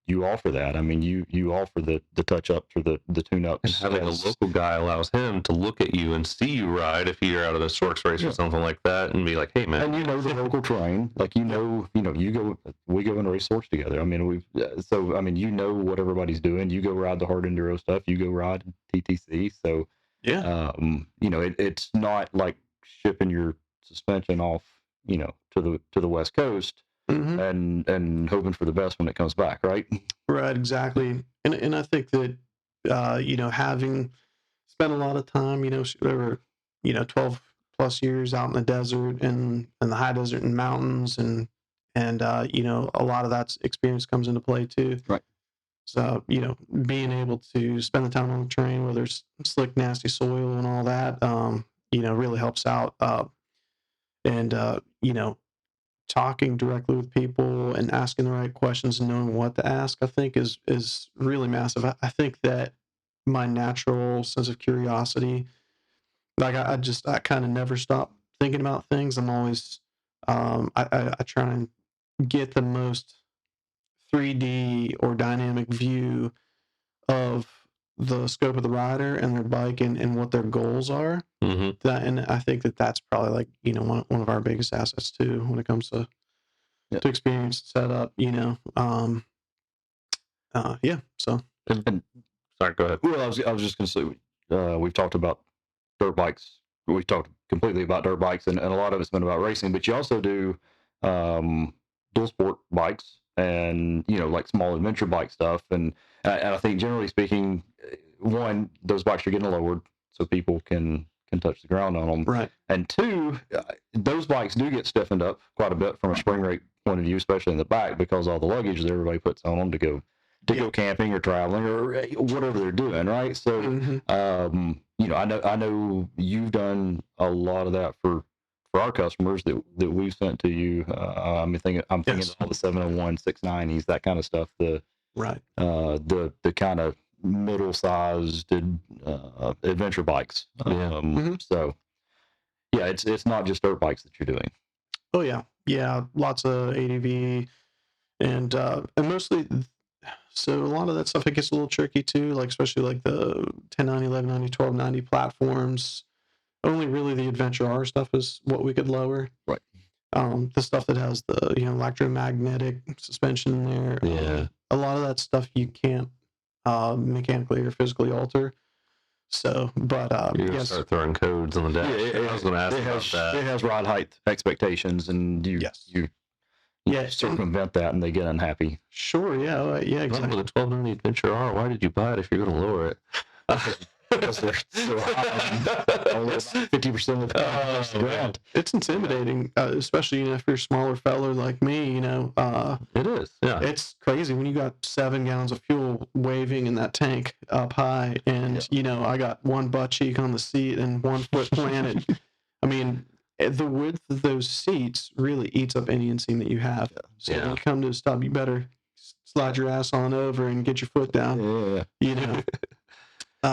you offer that. I mean, you offer the touch up for the tune ups. And having a local guy allows him to look at you and see you ride if you're out of the Storks race or something like that, and be like, "Hey, man." And you know the local terrain, like we go and race Storks together. I mean, you know what everybody's doing. You go ride the hard enduro stuff. You go ride TTC. So Yeah. It's not like shipping your suspension off, to the West Coast. And hoping for the best when it comes back, right? Right, exactly. And I think that having spent a lot of time, over 12 plus years out in the desert and the high desert and mountains, and a lot of that experience comes into play too. Right. So being able to spend the time on the train, whether it's slick, nasty soil and all that, really helps out. Talking directly with people and asking the right questions and knowing what to ask, I think is really massive. I think that my natural sense of curiosity, like I kind of never stop thinking about things. I'm always, I try and get the most 3D or dynamic view of the scope of the rider and their bike and what their goals are. And I think that's probably like one of our biggest assets too when it comes to experience setup. So And sorry, go ahead. Well, I was just going to say we've talked about dirt bikes. We've talked completely about dirt bikes, and a lot of it's been about racing. But you also do dual sport bikes and like small adventure bike stuff. And I think generally speaking, one, those bikes are getting lowered so people can touch the ground on them. Right. And two, those bikes do get stiffened up quite a bit from a spring rate point of view, especially in the back, because all the luggage that everybody puts on them to go camping or traveling or whatever they're doing, right? So, I know you've done a lot of that for our customers that we've sent to you. I'm thinking of all the 701, 690s, that kind of stuff. The kind of middle-sized adventure bikes. So, yeah, it's not just dirt bikes that you're doing. Oh yeah, lots of ADV and mostly. So a lot of that stuff, it gets a little tricky too, like especially like the 1090, 1190, 1290 platforms. Only really the Adventure R stuff is what we could lower. Right. The stuff that has the electromagnetic suspension there. Yeah. A lot of that stuff you can't mechanically or physically alter. So, but you're gonna start throwing codes on the dash. I was going to ask about that. It has ride height expectations, and you circumvent that, and they get unhappy. Sure, yeah, exactly. With a 1290 Adventure R, why did you buy it if you're going to lower it? Because they're so high. Only 50% of the ground. It's intimidating, especially if you're a smaller fella like me. It is. Yeah. It's crazy when you got 7 gallons of fuel waving in that tank up high, and I got one butt cheek on the seat and one foot planted. I mean, the width of those seats really eats up any inseam that you have. So when you come to a stop, you better slide your ass on over and get your foot down. Yeah.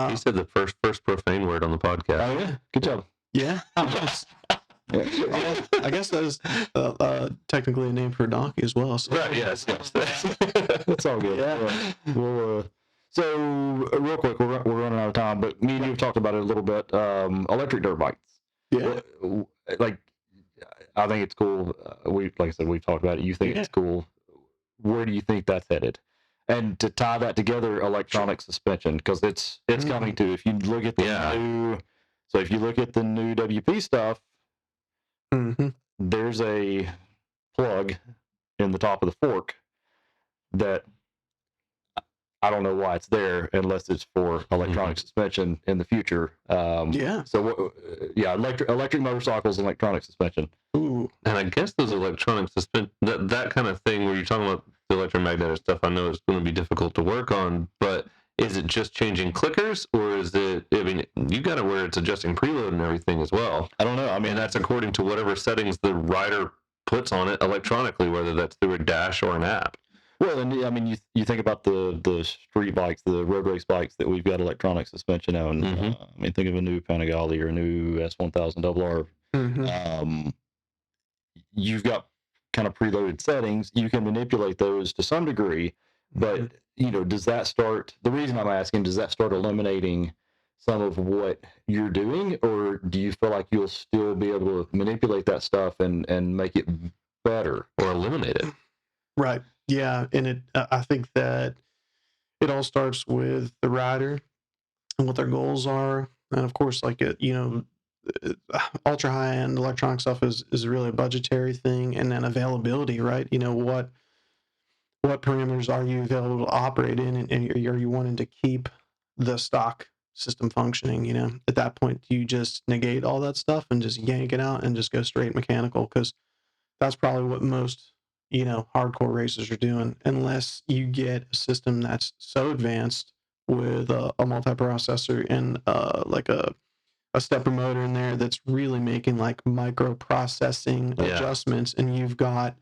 You said the first profane word on the podcast. Oh yeah, good job. Yeah. I guess that is technically a name for a donkey as well. So. Right. Yes. That's all good. Yeah. Well, so real quick, we're running out of time, but me and you have talked about it a little bit. Electric dirt bikes. Yeah. Like, I think it's cool. Like I said, we've talked about it. You think it's cool. Where do you think that's headed? And to tie that together, electronic suspension, because it's coming to. If you look at the new WP stuff, there's a plug in the top of the fork that I don't know why it's there unless it's for electronic suspension in the future. Yeah. So, electric motorcycles, and electronic suspension. Ooh. And I guess those electronic that kind of thing where you're talking about the electromagnetic stuff, I know it's going to be difficult to work on, but is it just changing clickers, or is it, I mean, you got to where it's adjusting preload and everything as well. I don't know. I mean, And that's according to whatever settings the rider puts on it electronically, whether that's through a dash or an app. well, and I mean, you think about the street bikes, the road race bikes that we've got electronic suspension on. Mhm. I mean, think of a new Panigale or a new S1000RR. Mm-hmm. You've got kind of preloaded settings. You can manipulate those to some degree, but does that start? The reason I'm asking, does that start eliminating some of what you're doing, or do you feel like you'll still be able to manipulate that stuff and make it better? Or eliminate it. Right. Yeah. And I think that it all starts with the rider and what their goals are. And of course, like ultra high end electronic stuff is really a budgetary thing, and then availability, right? What parameters are you available to operate in, and are you wanting to keep the stock system functioning? At that point, you just negate all that stuff and just yank it out and just go straight mechanical, because that's probably what most hardcore racers are doing, unless you get a system that's so advanced with a multiprocessor and like a stepper motor in there that's really making like micro processing adjustments, and you've got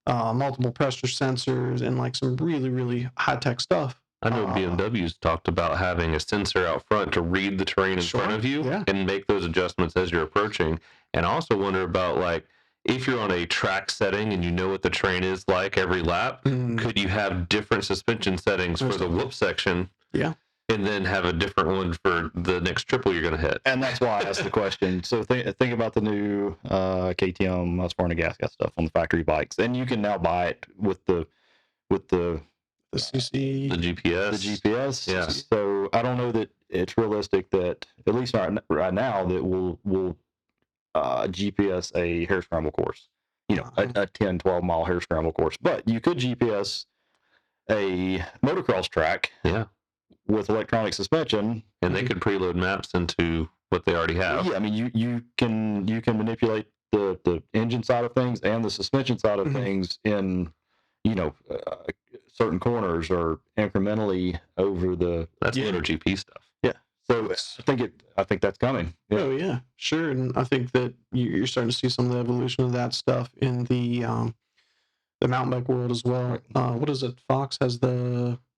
multiple pressure sensors and like some really, really high tech stuff. I know BMW's talked about having a sensor out front to read the terrain in front of you and make those adjustments as you're approaching. And I also wonder about, like, if you're on a track setting and you know what the terrain is like every lap, could you have different suspension settings for the whoop section? Yeah. And then have a different one for the next triple you're going to hit. And that's why I asked the question. So think about the new KTM Husqvarna gas stuff on the factory bikes, and you can now buy it with the CC, the GPS. The GPS. Yeah. So I don't know that it's realistic that, at least right now, that we'll GPS a hare scramble course. A 10, 12 mile hare scramble course. But you could GPS a motocross track. Yeah. With electronic suspension, and they could preload maps into what they already have. Yeah, I mean, you can manipulate the engine side of things and the suspension side of things in certain corners, or incrementally over the. That's MotoGP stuff. Yeah, so I think that's coming. Yeah. Oh yeah, sure. And I think that you're starting to see some of the evolution of that stuff in the mountain bike world as well. What is it? Fox has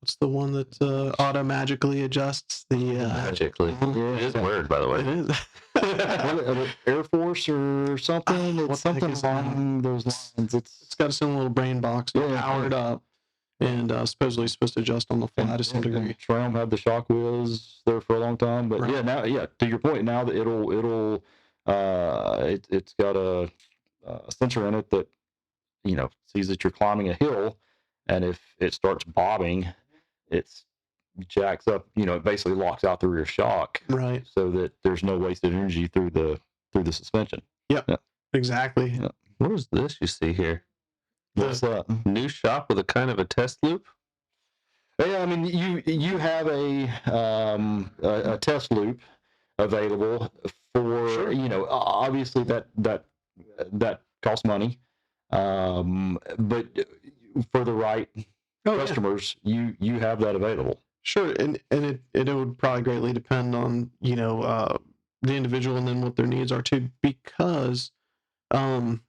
what's the one that auto magically adjusts the magically? It is weird, by the way. It is. Air Force or something. It's something along those lines. It's got its own little brain box, powered up, and supposedly supposed to adjust on the fly to some degree. Tram had the shock wheels there for a long time, but to your point, now that it's got a sensor in it that sees that you're climbing a hill, and if it starts bobbing, it's jacks up, it basically locks out the rear shock, right, so that there's no wasted energy through the suspension. Yeah, exactly. Yeah. What is this you see here? What's that? New shop with a kind of a test loop? Yeah, I mean, you have a test loop available for obviously that costs money, but for the right customers, you have that available. Sure, and it would probably greatly depend on the individual and then what their needs are too, because I've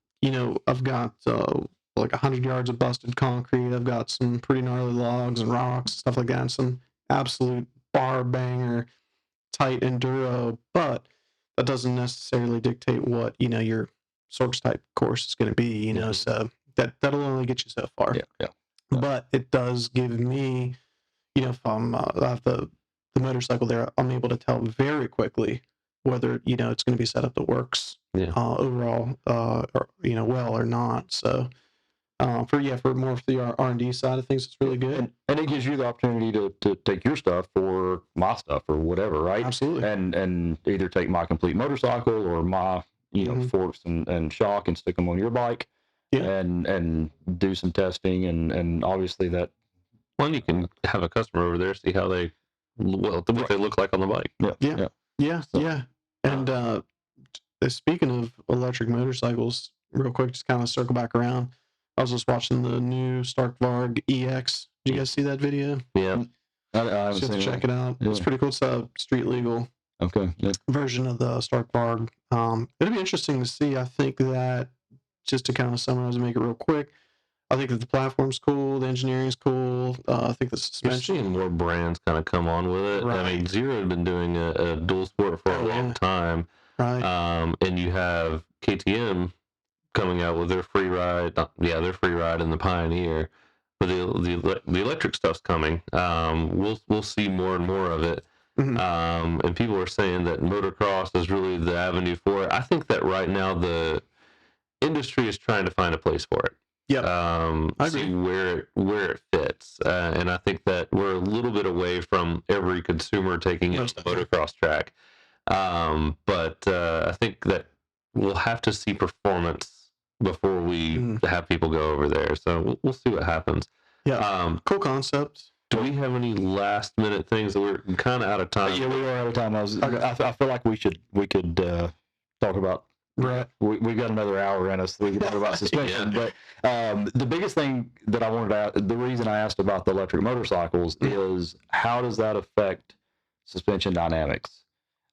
got like 100 yards of busted concrete. I've got some pretty gnarly logs and rocks, stuff like that, and some absolute bar banger tight enduro, but that doesn't necessarily dictate what your source type course is going to be. So that'll only get you so far. Yeah. But it does give me, if I have the motorcycle there, I'm able to tell very quickly whether it's going to be set up that works overall, or well or not. So for more of the R&D side of things, it's really good. And it gives you the opportunity to take your stuff or my stuff or whatever, right? Absolutely. And either take my complete motorcycle or my forks and shock and stick them on your bike, and do some testing, and obviously that. Well, you can have a customer over there, see how what they look like on the bike. Yeah. And speaking of electric motorcycles, real quick, just kind of circle back around. I was just watching the new Starkvarg EX. Did you guys see that video? Yeah. I haven't Just seen check it out. Yeah. It's pretty cool. It's a street legal version of the Starkvarg. It'll be interesting to see. I think that, just to kind of summarize and make it real quick, I think that the platform's cool, the engineering's cool. I think the suspension. You're seeing more brands kind of come on with it. Right. I mean, Zero had been doing a dual sport for a long time. Right. And you have KTM coming out with their free ride. Their free ride and the Pioneer. But the electric stuff's coming. We'll see more and more of it. Mm-hmm. And people are saying that motocross is really the avenue for it. I think that right now the industry is trying to find a place for it. I agree. See where it fits, and I think that we're a little bit away from every consumer taking it to the motocross track. But I think that we'll have to see performance before we have people go over there. So we'll see what happens. Yeah. Cool concept. Do we have any last minute things that we're kind of out of time? Yeah, we are out of time. I feel like we could talk about. Right. We've got another hour in us, so we can talk about suspension. But the biggest thing that I wanted to, the reason I asked about the electric motorcycles is how does that affect suspension dynamics?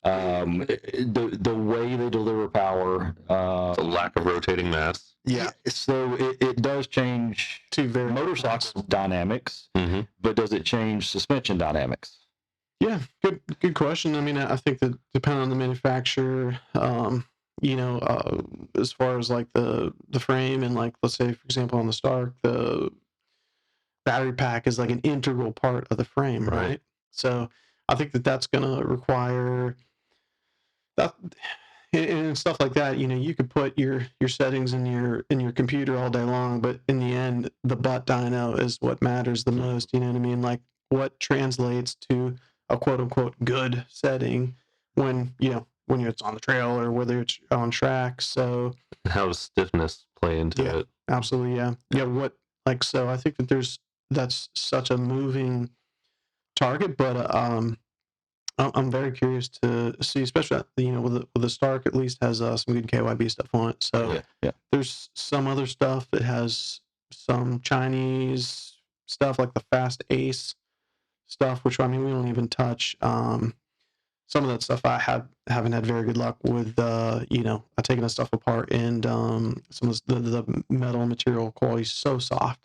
The way they deliver power. The lack of rotating mass. Yeah. So it does change motorcycle dynamics, but does it change suspension dynamics? Yeah, good question. I mean, I think that depending on the manufacturer, as far as like the frame and like, let's say, for example, on the Stark, the battery pack is like an integral part of the frame, right? So I think that that's going to require that, and stuff like that. You could put your settings in your computer all day long, but in the end, the butt dyno is what matters the most. You know what I mean? Like what translates to a quote unquote good setting when it's on the trail or whether it's on track. So how does stiffness play into it? Absolutely. Yeah. So I think that that's such a moving target, but I'm very curious to see, especially with the Stark, at least has some good KYB stuff on it. So there's some other stuff that has some Chinese stuff like the Fast Ace stuff, which we don't even touch. Some of that stuff I haven't had very good luck with. Taking that stuff apart, and some of the metal material quality is so soft.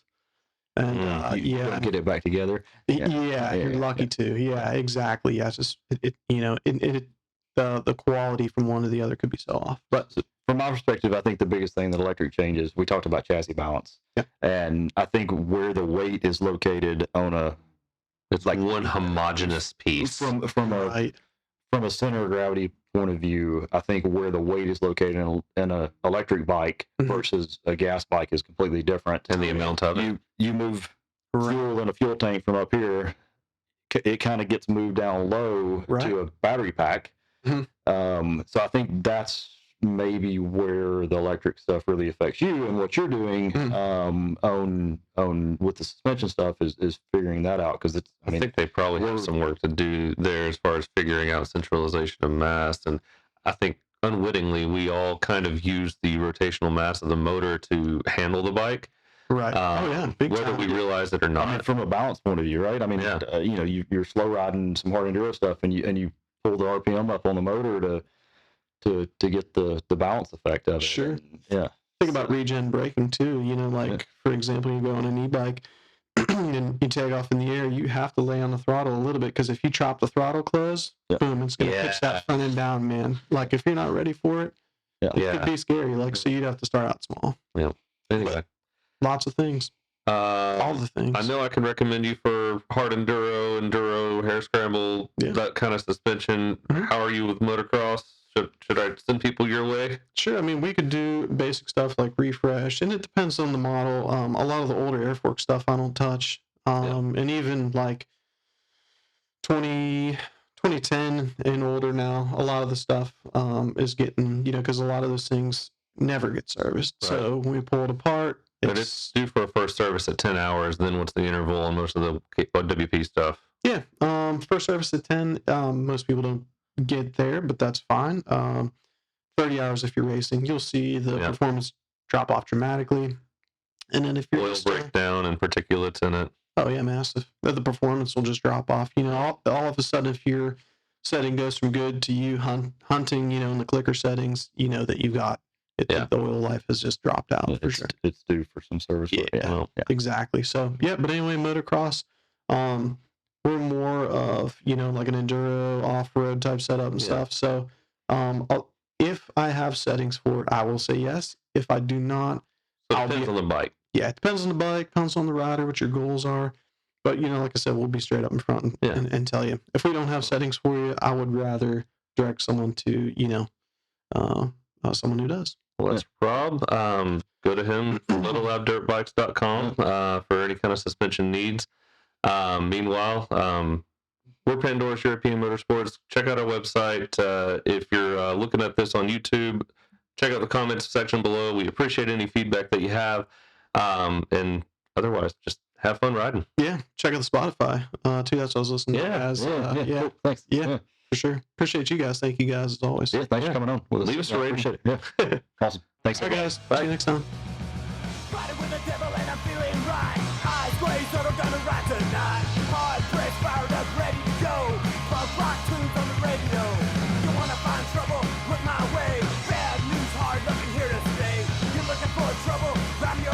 And get it back together. You're lucky to. Yeah, exactly. Yeah, it's just the quality from one to the other could be so off. But from my perspective, I think the biggest thing that electric changes. We talked about chassis balance, and I think where the weight is located on it's like one homogeneous piece from a center of gravity point of view. I think where the weight is located in a electric bike versus a gas bike is completely different. And the amount of it. You move fuel in a fuel tank from up here, it kind of gets moved down low to a battery pack. So I think that's maybe where the electric stuff really affects you, and what you're doing on with the suspension stuff is figuring that out, because I think they probably have some work to do there as far as figuring out centralization of mass. And I think unwittingly we all kind of use the rotational mass of the motor to handle the bike, right? Big whether time. we realize it or not. I mean, from a balance point of view, right? I mean, you're slow riding some hard enduro stuff, and you pull the RPM up on the motor to get the balance effect of it. Sure. Yeah. Think about regen braking too. For example, you go on an e-bike and you take off in the air, you have to lay on the throttle a little bit, because if you chop the throttle close, boom, it's going to pitch that front end down, man. Like if you're not ready for it, it could be scary. Like, so you'd have to start out small. Yeah. Anyway. Lots of things. All the things. I know I can recommend you for hard enduro, hair scramble, that kind of suspension. How are you with motocross? Should I send people your way? Sure. I mean, we could do basic stuff like refresh, and it depends on the model. A lot of the older Airfork stuff I don't touch. And even like 20 2010 and older now, a lot of the stuff is getting, because a lot of those things never get serviced. Right. So when we pull it apart, But it's due for a first service at 10 hours. Then what's the interval on most of the WP stuff? yeah, first service at 10. Most people don't get there, but that's fine. 30 hours if you're racing, you'll see the performance drop off dramatically. And then if you're Oil breakdown and particulates in it. oh yeah, massive. The performance will just drop off. All of a sudden, if your setting goes from good to you hunting, in the clicker settings, that you got it. Yeah. The oil life has just dropped out for sure. It's due for some service work. Yeah, exactly. So yeah, but anyway, motocross, we're more of like an enduro off-road type setup and stuff. So if I have settings for it, I will say yes. If I do not, So it depends on the bike. yeah, it depends on the bike, depends on the rider, what your goals are. But, like I said, we'll be straight up in front and tell you. If we don't have settings for you, I would rather direct someone to, someone who does. Well, that's Rob. Go to him, MotoLabDirtBikes.com for any kind of suspension needs. Meanwhile, we're Pandora's European Motorsports. Check out our website. If you're looking at this on YouTube, check out the comments section below. We appreciate any feedback that you have. And otherwise, just have fun riding. Yeah, check out the Spotify too. That's what I was listening to. Cool. Thanks. Yeah, for sure. Appreciate you guys. Thank you guys as always. Yeah, thanks for coming on with us. Leave us a rating. Appreciate it. Yeah. Awesome. Thanks. All right, guys. See you next time. Riding with the devil and I'm feeling right. Eyes glazed, so I'm gonna ride tonight. Hard press, fired up, ready to go. Punk rock tunes on the radio. You wanna find trouble? Look my way. Bad news, hard looking here to stay. You're looking for trouble? Grab your